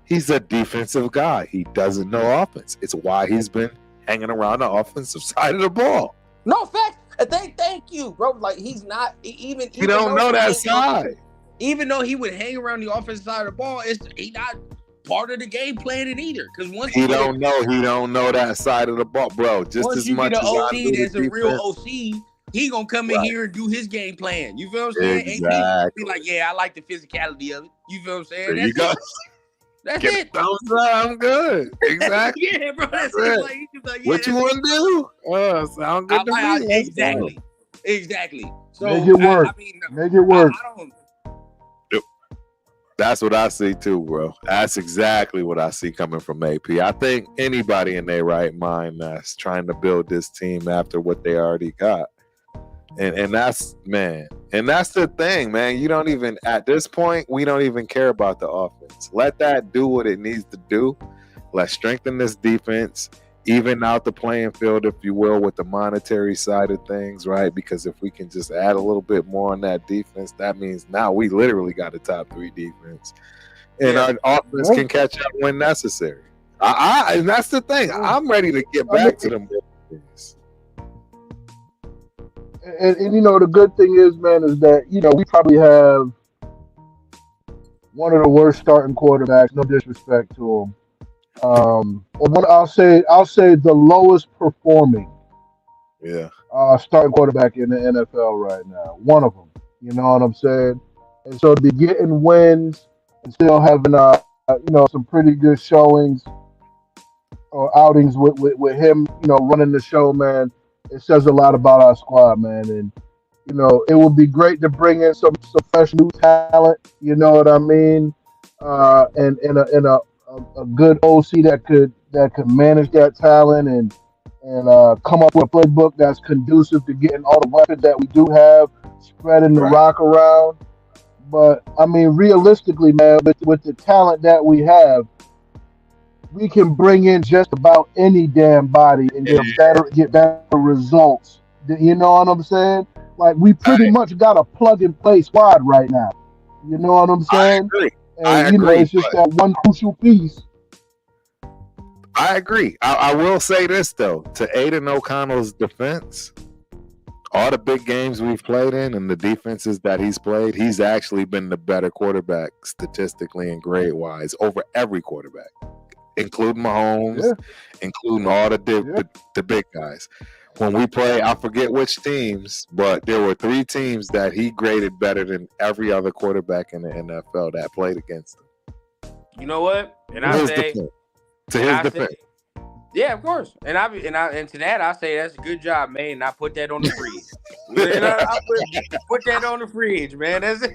He's a defensive guy. He doesn't know offense. It's why he's been hanging around the offensive side of the ball. No fact. Thank you, bro. Like he's not even. He don't know that side. Even though he would hang around the offensive side of the ball, he not part of the game planning either. Because once he don't know that side of the ball, bro. Just once as you much get an as OC that's a real OC, he gonna come in here and do his game plan. You feel what I'm saying? Exactly. Be like, yeah, I like the physicality of it. You feel what I'm saying? There you go. That's it. I'm good. Exactly. Yeah, bro. That's it. Like, he's just like, yeah, what you want to do? Sound good to me. Exactly. So make it work. Make it work. That's what I see too, bro. That's exactly what I see coming from AP. I think anybody in their right mind that's trying to build this team after what they already got. And that's, man. And that's the thing, man. You don't even, at this point, we don't even care about the offense. Let that do what it needs to do. Let's strengthen this defense, even out the playing field, if you will, with the monetary side of things, right? Because if we can just add a little bit more on that defense, that means now we literally got a top 3 defense. And our offense can catch up when necessary. And that's the thing. I'm ready to get back to them things. And you know, the good thing is, man, is that, you know, we probably have one of the worst starting quarterbacks, no disrespect to him. I'll say the lowest performing starting quarterback in the NFL right now. One of them. You know what I'm saying? And so to be getting wins and still having some pretty good showings or outings with him, you know, running the show, man, it says a lot about our squad, man. And you know, it would be great to bring in some fresh new talent. You know what I mean? And a good OC that could manage that talent and come up with a playbook that's conducive to getting all the weapons that we do have, spreading the Right. rock around. But I mean, realistically, man, with the talent that we have, we can bring in just about any damn body and get better results. You know what I'm saying? Like we pretty much got a plug and play squad right now. You know what I'm I saying? agree. I And you know, agree. it's just that one crucial piece. I agree. I will say this though, to Aiden O'Connell's defense, all the big games we've played in and the defenses that he's played, he's actually been the better quarterback statistically and grade wise over every quarterback, including Mahomes, Yeah. including all Yeah. the big guys. When we play, I forget which teams, but there were 3 teams that he graded better than every other quarterback in the NFL that played against him. You know what? And To I his say, defense. To and his I say, defense. yeah, of course. And to that I say that's a good job, man. And I put that on the fridge. And I put that on the fridge, man. That's You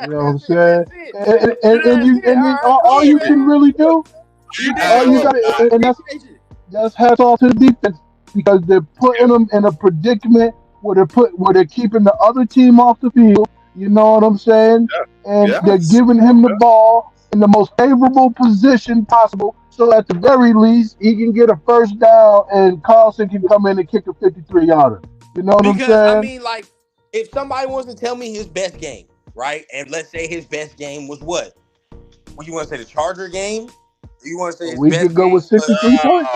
know what I'm that's saying? it. And all you can really do, all you got, and that's hats off to the defense because they're putting them in a predicament where they're keeping the other team off the field. You know what I'm saying? And they're giving him the ball in the most favorable position possible, so at the very least he can get a first down and Carlson can come in and kick a 53-yarder. You know what I'm saying? I mean, like, if somebody wants to tell me his best game, right? And let's say his best game was what? Well, you want to say the Charger game? You want to say we could go with 63 points.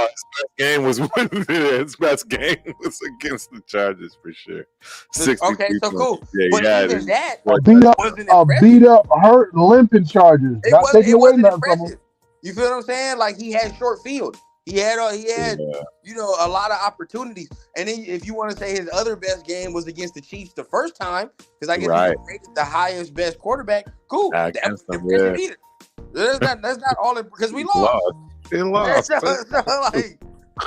His best game was against the Chargers for sure. 63 Okay, so points. cool. Yeah, but yeah, even that wasn't A impressive. beat up, hurt, limping Chargers. It Not taking away wasn't nothing from him. impressive. You feel what I'm saying? Like he had short field. He had you know, a lot of opportunities. And then if you want to say his other best game was against the Chiefs the first time, because I guess he rated the highest best quarterback. Cool. That was impressive either. That's not all because we lost. They lost. So, like,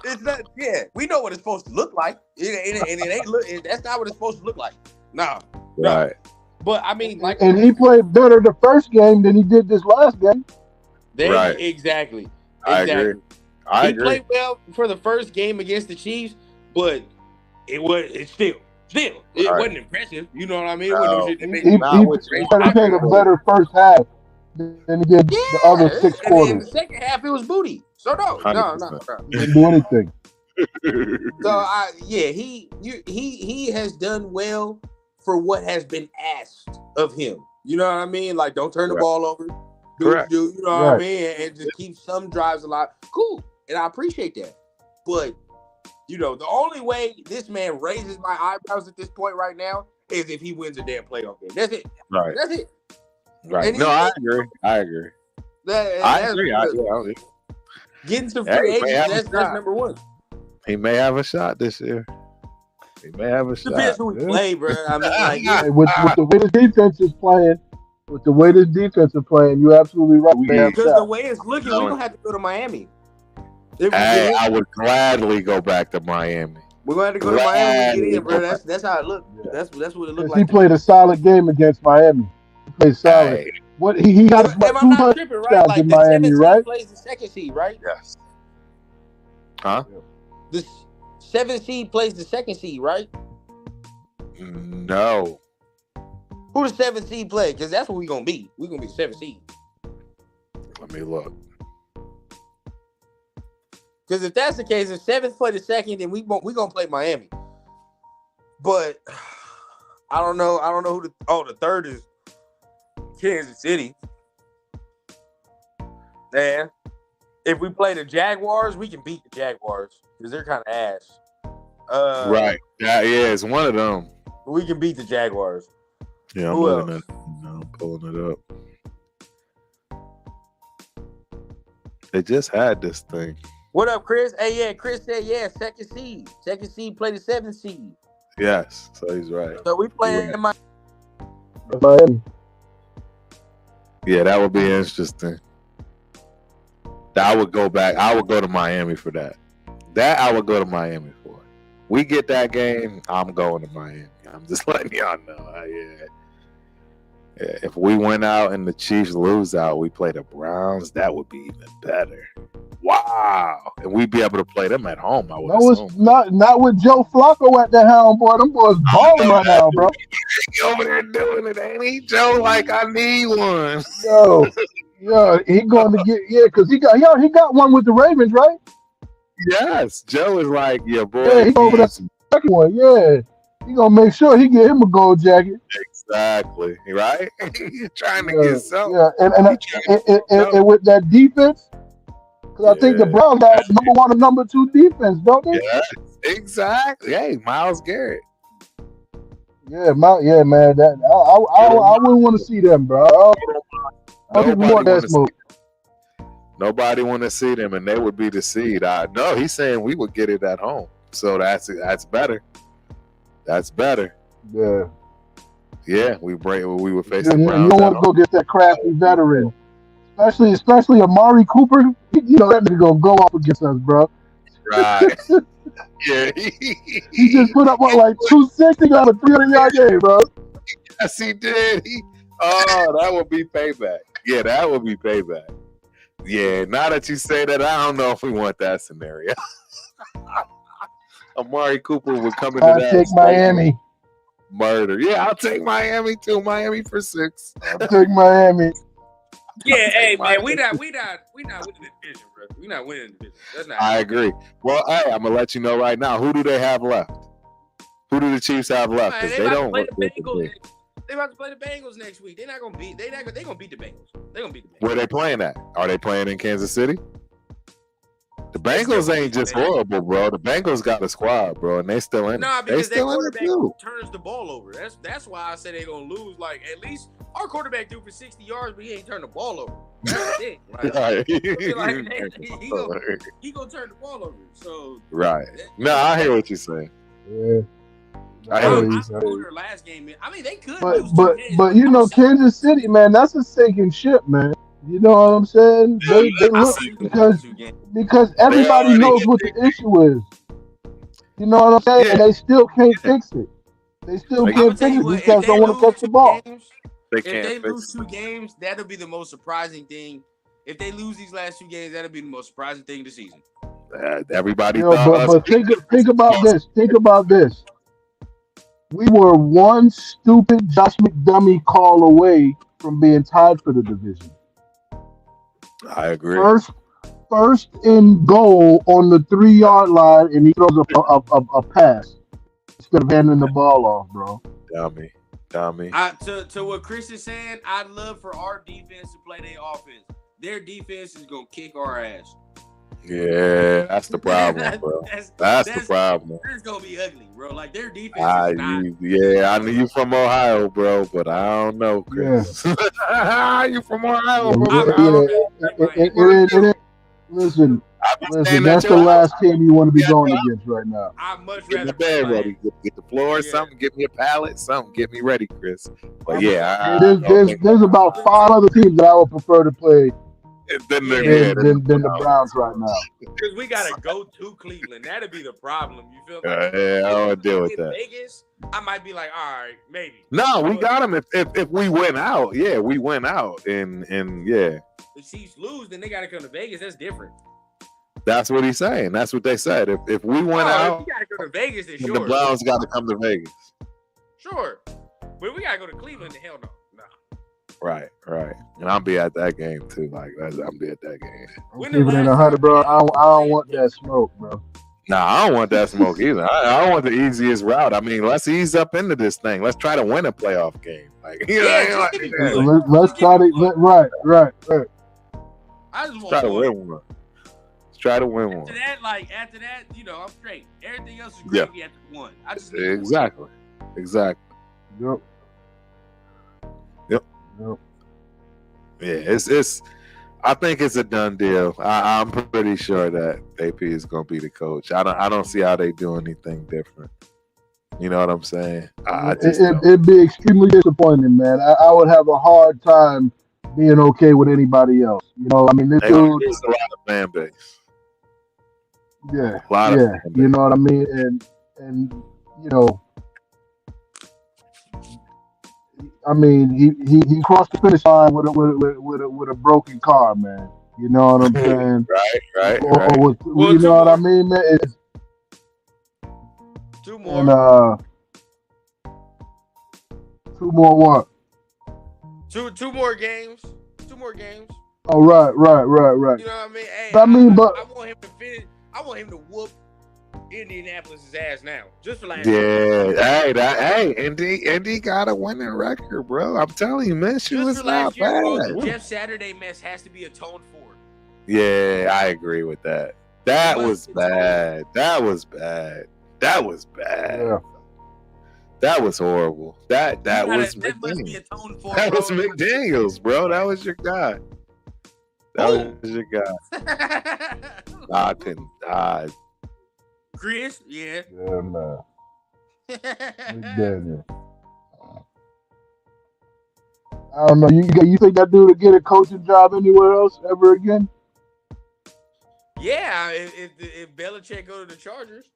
it's not. Yeah, we know what it's supposed to look like. It ain't look. That's not what it's supposed to look like. No. Right. But I mean, like, and he played better the first game than he did this last game. Right. Exactly. I agree. He played well for the first game against the Chiefs, but it wasn't impressive. You know what I mean? He played a better first half than he did the other 6 quarters. In the second half, it was booty. So no. He didn't do anything. So he has done well for what has been asked of him. You know what I mean? Like, don't turn the ball over. Do what you do, you know what I mean? And just keep some drives alive. Cool. And I appreciate that. But, you know, the only way this man raises my eyebrows at this point right now is if he wins a damn playoff game. That's it. Right. That's it. Right. No, I agree. I agree. Getting some free agents, that's number one. He may have a shot this year. He may have a shot. Depends who we play, bro. I mean, like, with the way the defense is playing, you're absolutely right. Because the way it's looking, we're gonna have to go to Miami. I would gladly go back to Miami. We're gonna have to go to Miami and get in, bro. That's how it looks. Yeah. That's what it looked like. He played a solid game against Miami. He played solid. Hey. What he got about 2 touchdowns in Miami, right? Plays the second seed, right? Yes. Huh? The 7th seed plays the second seed, right? No. Who the 7th seed play? Because that's what we're gonna be. We're gonna be the 7th seed. Let me look. Because if that's the case, if 7th play the second, then we gonna play Miami. But I don't know who the third is. Kansas City. Man, if we play the Jaguars, we can beat the Jaguars because they're kind of ass. Right. Yeah, it's one of them. We can beat the Jaguars. Yeah, I'm pulling it up. They just had this thing. What up, Chris? Hey, yeah, Chris said, second seed. Second seed play the 7th seed. Yes, so he's right. So we playing in Miami. Yeah, that would be interesting. I would go back. I would go to Miami for that. That I would go to Miami for. We get that game, I'm going to Miami. I'm just letting y'all know. If we went out and the Chiefs lose out, we play the Browns. That would be even better. Wow, and we'd be able to play them at home. I would No, it's assume. not with Joe Flacco at the helm, boy. Them boys balling right now, bro. He over there doing it, ain't he, Joe? Like I need one. Yo, he going to get because he got one with the Ravens, right? Yes, Joe is like your boy. Yeah, he over there second one. Yeah, he gonna make sure he get him a gold jacket. Exactly, right? He's trying to Yeah, get something. yeah, and with that defense, because I think the Yeah. Browns got number 1 and number 2 defense, don't they? Yes, exactly. Hey, Myles Garrett. Yeah, man. That I wouldn't want to see them, bro. I don't think we want that smoke. Nobody want to see them, and they would be the seed. No, he's saying we would get it at home, so that's better. That's better. Yeah, Yeah, we would face you the Browns. don't want to go get that crafty veteran, especially Amari Cooper. You know that nigga gonna go off against us, bro. Right. Yeah. He just put up like 260 on a 300-yard game, bro. Yes, he did. That would be payback. Yeah, that would be payback. Yeah, now that you say that, I don't know if we want that scenario. Amari Cooper would come into I'll that. take Miami. Murder. Yeah, I'll take Miami too. Miami for 6. I'll take Miami. Yeah, hey man, we not winning the division, bro. We not winning the division. That's not. I agree. Well, hey, I'm gonna let you know right now. Who do they have left? Who do the Chiefs have left? Man, Because they don't. play the Bengals. They about to play the Bengals next week. They're not gonna beat. They gonna beat the Bengals. They're gonna beat the Bengals. Where they playing at? Are they playing in Kansas City? The Bengals ain't just horrible, bro. The Bengals got a squad, bro, and they still in it. Nah, They because their still in it quarterback too. turns the ball over. That's why I said they're gonna lose. Like at least our quarterback threw for 60 yards, but he ain't turned the ball over. That's it. Like, Right. he gonna turn the ball over. So Right. No, I hear what you're saying. Yeah. I I hear what don't you're know saying. their last game. I mean, they could But lose but 2 games, but you know, Kansas City, man, that's a sinking ship, man. You know what I'm saying? They look because everybody already- knows what the issue is. You know what I'm saying? Yeah. And they still can't fix it. They still Like, can't fix it. These guys don't want to touch the ball. They If can't they fix lose 2 games, that'll be the most surprising thing. If they lose these last 2 games, that'll be the most surprising thing this season. Everybody You know, thought but think about this. Think about this. We were one stupid Josh McDummy call away from being tied for the division. I agree. First in goal on the 3-yard line, and he throws a pass instead of handing the ball off, bro. Dummy. To what Chris is saying, I'd love for our defense to play their offense. Their defense is gonna kick our ass. Yeah, that's the problem, bro. That's the problem. It's gonna be ugly, bro. Like their defense I is not. knew you from Ohio, bro, but I don't know, Chris. You from Ohio, bro? Listen, that's the last team you want to be going against right now. I'd much Get rather the bed play. ready. Get the floor, Yeah. something. Get me a pallet, something. Get me ready, Chris. But yeah, There's about 5 other teams that I would prefer to play than than the Browns right now. Because we gotta go to Cleveland. That'd be the problem. You feel me? Yeah, I don't want to deal with In that. Vegas, I might be like, all right, maybe. No, we got him. If we went out, yeah, we went out, and yeah, The Chiefs lose, then they gotta come to Vegas. That's different. that's what he's saying. That's what they said. If we went If out, we gotta go to Vegas, then then sure. the Browns got to come to Vegas. Sure. But we gotta go to Cleveland, then hell no. Nah. Right. And I'll be at that game too. Like I'll be at that game. I'm keeping it 100, bro. I don't want that smoke, bro. Nah, I don't want that smoke either. I don't want the easiest route. I mean, let's ease up into this thing. Let's try to win a playoff game. Like, you know, Yeah, like, just give me yeah. one. Let's try to right. I just want Try to one. win one. Let's try to win one. After that, you know, I'm straight. Everything else is gravy after one. I just need one. Exactly. Yep. Yeah, it's. I think it's a done deal. I'm pretty sure that AP is going to be the coach. I don't see how they do anything different. You know what I'm saying? I just don't. It'd be extremely disappointing, man. I would have a hard time being okay with anybody else. You know, I mean, this They gonna dude, lose a lot of fan base. yeah, A lot of yeah, fan base. you know what I mean, and you know, I mean, he crossed the finish line with a broken car, man. You know what I'm saying? right. Or with, Well, you two know what I more. mean, man? Two And more. two more what? Two more games. Two more games. Oh, right. You know what I mean? Hey, I mean, but I want him to finish. I want him to whoop Indianapolis' ass now, just for last year. Yeah, hey, Indy got a winning record, bro. I'm telling you, man, she Just was for not last year, bro. The bad. Jeff Saturday mess has to be atoned for. Yeah, I agree with that. That Must was be bad. That was bad. That was bad. yeah, That was horrible. That was that must be McDaniels. atoned for. That bro. was McDaniels, bro. That was your guy. That was your guy. I couldn't. Chris, yeah. yeah, man. McDaniel. I don't know. You think that dude would get a coaching job anywhere else ever again? Yeah, if Belichick go to the Chargers,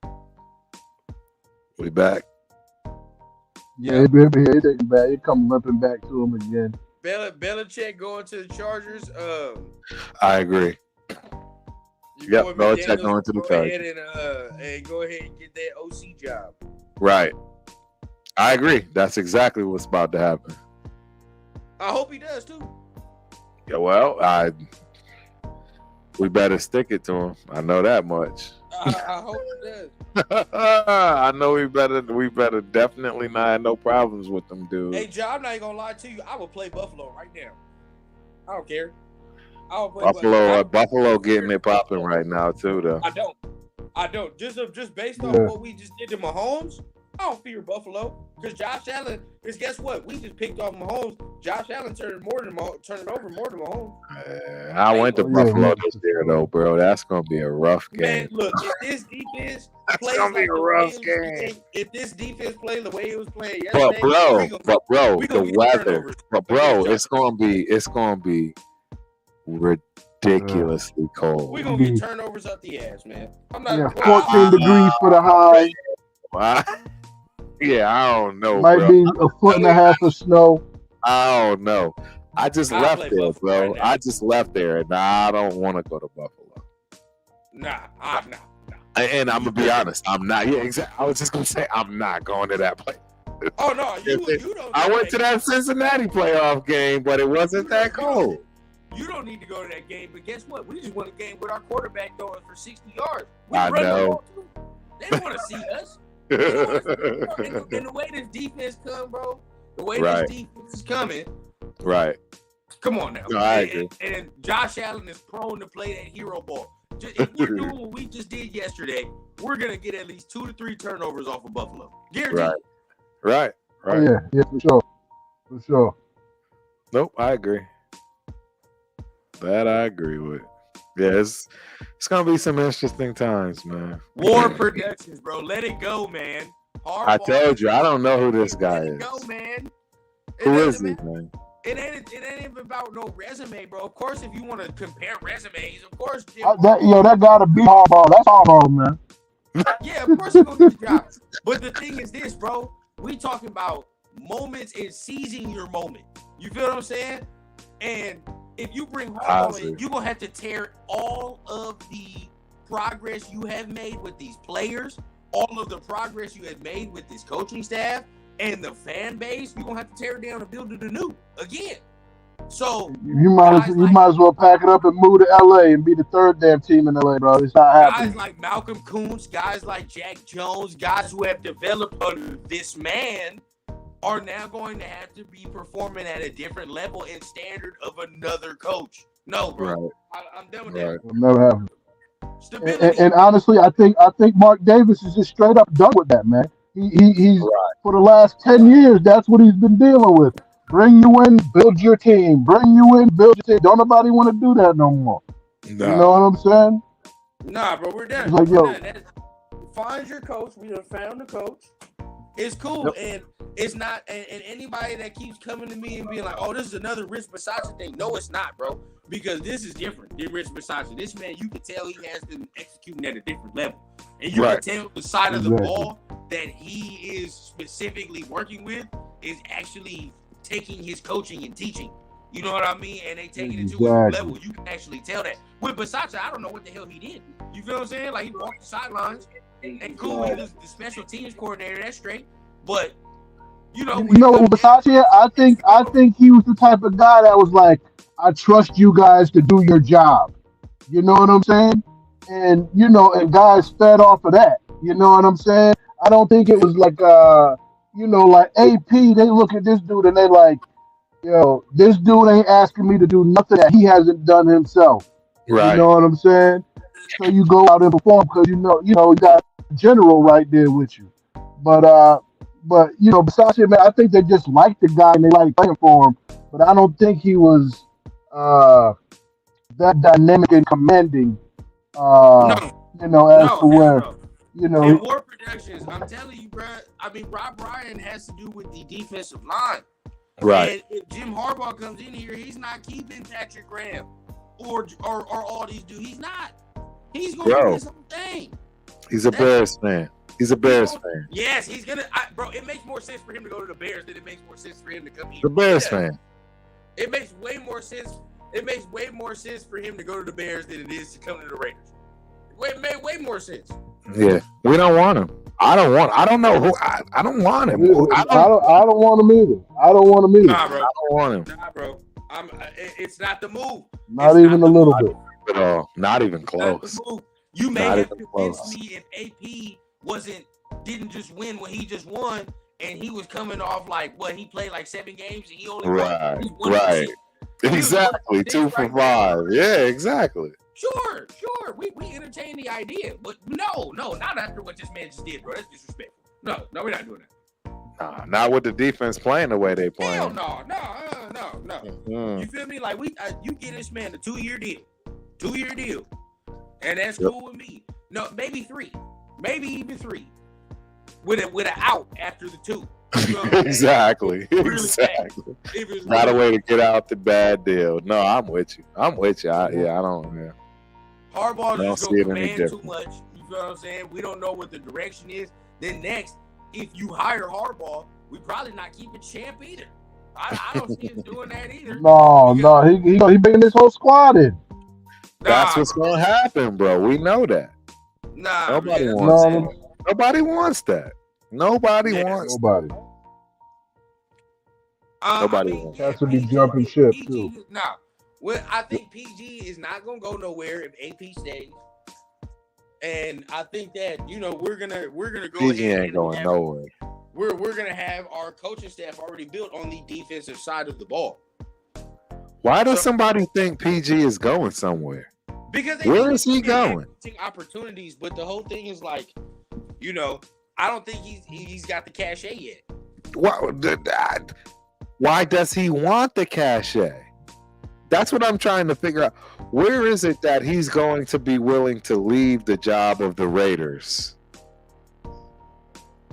We back. Yeah, he taking back. He come limping back to him again. Belichick going to the Chargers. I agree. You Yep, boy Belichick McDaniels going to the go Chargers. ahead and go ahead and get that OC job. Right. I agree. That's exactly what's about to happen. I hope he does too. Yeah, well, we better stick it to him. I know that much. I hope he does. I know we better definitely not have no problems with them dudes. Hey, Joe, I'm not even gonna lie to you. I will play Buffalo right now. I don't care. I will play Buffalo getting it popping right now too, though. I don't. Just based on Yeah. what we just did to Mahomes, I don't fear Buffalo because Josh Allen. Because guess what? We just picked off Mahomes. Josh Allen turned over more than Mahomes. I went to Oh, yeah, Buffalo yeah. this year though, bro. That's gonna be a rough Man, game. look, if this defense That's plays gonna be like a the rough way it was game. if this defense plays the way it was playing But yesterday, bro, we gonna the get weather. turnovers. But bro, it's gonna be ridiculously cold. We're gonna get turnovers up the ass, man. I'm not. Yeah, well, 14 degrees for the high. Yeah, I don't know, Might bro. be a foot and a half of snow. I don't know. I just I'll left play there, Buffalo bro. right now. I just left there, and I don't want to go to Buffalo. Nah. And I'm gonna be honest, I'm not. Yeah, exactly. I was just gonna say I'm not going to that place. Oh no, you don't. I went to that Cincinnati playoff game, but it wasn't that cold. You don't need to go to that game, but guess what? We just won a game with our quarterback throwing for 60 yards. We I run the know. ball, too. They don't want to see us. And the way this defense come, bro, the way Right. this defense is coming, Right. come on now. No, I agree. And Josh Allen is prone to play that hero ball. If we're doing what we just did yesterday, we're gonna get at least 2 to 3 turnovers off of Buffalo. Guaranteed. Right. Oh, yeah, for sure. Nope, I agree. That I agree with. Yeah, it's gonna be some interesting times, man. War Productions, bro. Let it go, man. I told you, I don't know who this guy Let it is. go, man. Who is he, man? It ain't even about no resume, bro. Of course, if you want to compare resumes, of course, Jim, That gotta be hardball. That's hardball, man. yeah, of course you're gonna get the job. But the thing is this, bro. We talking about moments and seizing your moment. You feel what I'm saying? And if you bring hardball in, you're gonna have to tear all of the progress you have made with these players, all of the progress you have made with this coaching staff and the fan base. You're gonna have to tear it down and build it anew again. So You might as well pack it up and move to LA and be the third damn team in LA, bro. It's not happening. guys like Malcolm Kuntz, guys like Jack Jones, guys who have developed under this man are now going to have to be performing at a different level and standard of another coach. No, bro. Right. I'm done with Right. It'll never happen. that. Stability. And honestly, I think Mark Davis is just straight up done with that, man. He's for the last 10 years, that's what he's been dealing with. Bring you in, build your team. Bring you in, build your team. Don't nobody want to do that no more. No. You know what I'm saying? Nah, bro, we're done. It's like, We're yo. done. Find your coach. We done found the coach. It's cool, and it's not. And anybody that keeps coming to me and being like, "Oh, this is another Rich Bisaccia thing," no, it's not, bro. Because this is different than Rich Bisaccia. This man, you can tell he has been executing at a different level, and you can tell the side of the ball that he is specifically working with is actually taking his coaching and teaching. You know what I mean? And they taking it to a new Exactly. level. You can actually tell that. With Bisaccia, I don't know what the hell he did. You feel what I'm saying? Like, he walked the sidelines. And cool, he was the special teams coordinator. That's straight. But, you know, You know, with Versace, I think he was the type of guy that was like, I trust you guys to do your job. You know what I'm saying? And you know, and guys fed off of that. You know what I'm saying? I don't think it was like you know, like AP, they look at this dude and they like, yo, this dude ain't asking me to do nothing that he hasn't done himself. Right. You know what I'm saying? So you go out and perform because you know you got a general right there with you. But you know, besides man, I think they just like the guy and they like playing for him. But I don't think he was that dynamic and commanding. No, You know, as no, to where no. you In know, War Productions, I'm telling you, bro. I mean, Rob Ryan has to do with the defensive line. Right. And if Jim Harbaugh comes in here, he's not keeping Patrick Graham or all these dudes. He's not. He's going to do his own thing. He's a Bears fan. He's a Bears fan. Yes, he's gonna. Bro, it makes more sense for him to go to the Bears than it makes more sense for him to come here. The Bears fan. It makes way more sense. It makes way more sense for him to go to the Bears than it is to come to the Raiders. Way more sense. Yeah, we don't want him. I don't know who. I don't want him. I don't want him either. I don't want him either. Nah, bro. I don't want him Nah, bro. It's not the move. Not It's even not a the little move. bit. at all. Not even It's not the close. move. You may Not have even convinced close. me if AP didn't just win when he just won, and he was coming off like what he played like 7 games and he only Right, won, he won right. 6. Exactly. 2 for 5. Yeah, exactly. Sure. We entertain the idea, but no, not after what this man just did, bro. That's disrespectful. No, we're not doing that. Nah, not with the defense playing the way they Hell playing. no. Mm. You feel me? Like you get this man a 2-year deal, and that's Yep. cool with me. No, maybe 3, maybe even 3, with an out after the 2. You know what I'm saying? Exactly. Really Exactly. If it's Not a really- way to get out the bad deal. No, I'm with you. I don't. Yeah. Harbaugh I don't just see it gonna any command too different. much. You feel what I'm saying? We don't know what the direction is. Then next, if you hire Harbaugh, we probably not keeping Champ either. I don't see us doing that either. No, he bringing this whole squad in. That's Nah, what's gonna happen, bro. We know that. Nah, Nobody man, wants No, that. Nobody wants that. Nobody Yeah. wants. nobody. Nobody wants. Has to be jumping ship, too. Nah, well, I think PG is not gonna go nowhere if AP stays, and I think that we're gonna go. PG ahead ain't and going have- nowhere. We're gonna have our coaching staff already built on the defensive side of the ball. Why does So- somebody think PG is going somewhere? Because they Where think is he he's gonna have going? coaching opportunities, but the whole thing is like, I don't think he's got the cachet yet. Why does he want the cachet? That's what I'm trying to figure out. Where is it that he's going to be willing to leave the job of the Raiders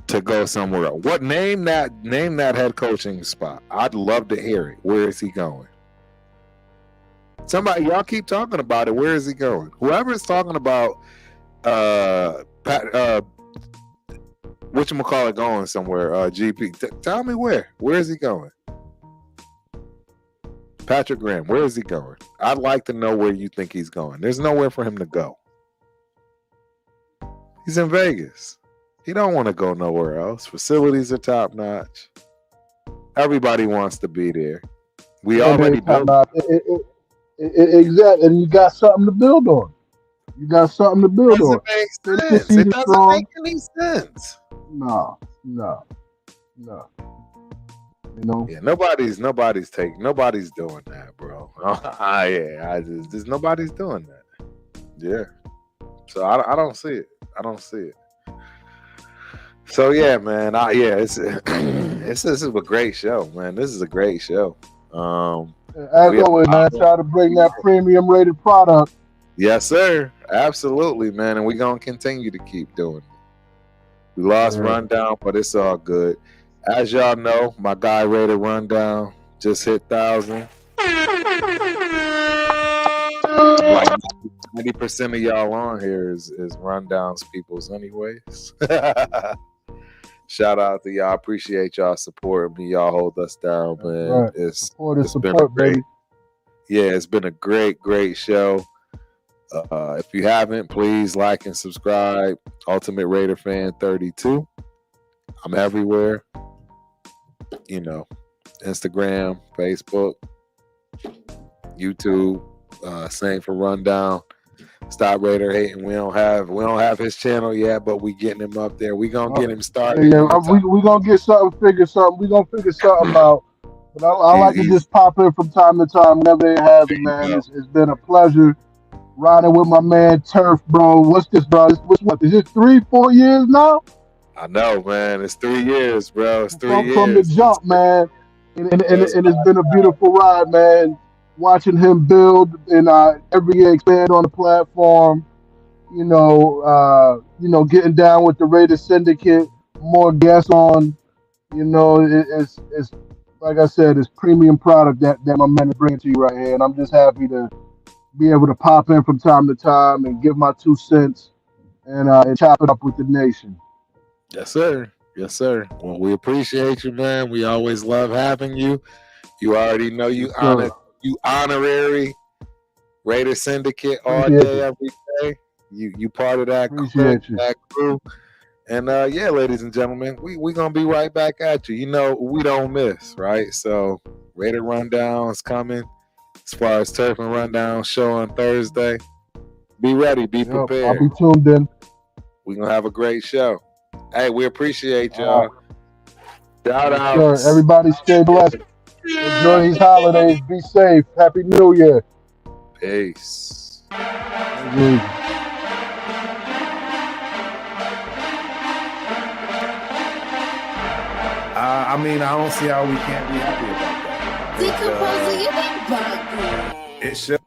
to go somewhere else? What name that head coaching spot? I'd love to hear it. Where is he going? Somebody, y'all keep talking about it. Where is he going? Whoever's talking about whatchamacallit going somewhere, GP. Tell me where. Where is he going? Patrick Graham, where is he going? I'd like to know where you think he's going. There's nowhere for him to go. He's in Vegas. He don't want to go nowhere else. Facilities are top notch. Everybody wants to be there. We already built. Exactly, and you got something to build on. You got something to build on. Doesn't make sense. It doesn't make any sense. No. You know, Yeah, nobody's doing that, bro. Nobody's doing that. Yeah. So I don't see it. So yeah, man. This is a great show, man. This is a great show. as always, man, try to bring that premium rated product. Yes, sir. Absolutely, man. And we're gonna continue to keep doing it. We lost Rundown, but it's all good. As y'all know, my guy Rated Rundown just hit 1,000. Like 90% of y'all on here is Rundown's peoples anyways. Shout out to y'all. Appreciate y'all supporting me. Y'all hold us down, That's man. right. It's Support is it's been a support, great, baby. yeah, it's been a great show. If you haven't, please like and subscribe. Ultimate Raider Fan 32. I'm everywhere. You know, Instagram, Facebook, YouTube. Same for Rundown. Stop Raider hating. We don't have his channel yet, but we getting him up there. We gonna get him started. Yeah, we gonna get something, figure something. We gonna figure something out. But I like to just pop in from time to time whenever they have it, man. It's been a pleasure riding with my man Turf, bro. What's this, bro? Is it 3-4 years now? I know, man. It's 3 years, bro. It's 3 years. From the jump, man. And it's been a beautiful ride, man. Watching him build and every year expand on the platform. Getting down with the Raider Syndicate, more guests on. It's like I said, it's premium product that my man is bringing to you right here, and I'm just happy to be able to pop in from time to time and give my 2 cents and chop it up with the nation. Yes, sir. Yes, sir. Well, we appreciate you, man. We always love having you. You already know you honorary Raider Syndicate all day, every day. You part of that crew. And yeah, ladies and gentlemen, we gonna be right back at you. You know, we don't miss, right? So Raider Rundown is coming. As far as Turf and Rundown show on Thursday, be ready, be prepared. I'll be tuned in. We're gonna have a great show. Hey, we appreciate y'all. Shout out. Sure. Everybody stay blessed. Enjoy these holidays. Be safe. Happy New Year. Peace. I mean, I don't see how we can't be happy about that. Decomposing, you ain't bugging. It should.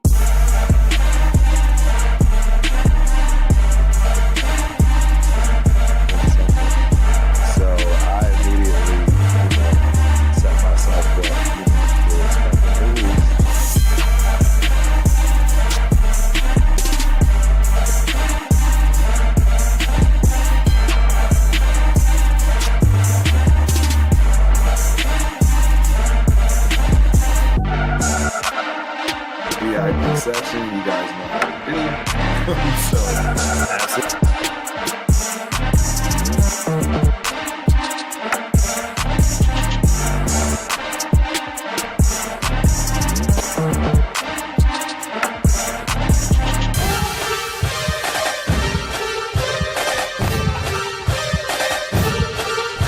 So I immediately, set myself up, to expect the news. VIP section, you guys know how to do. So that's it.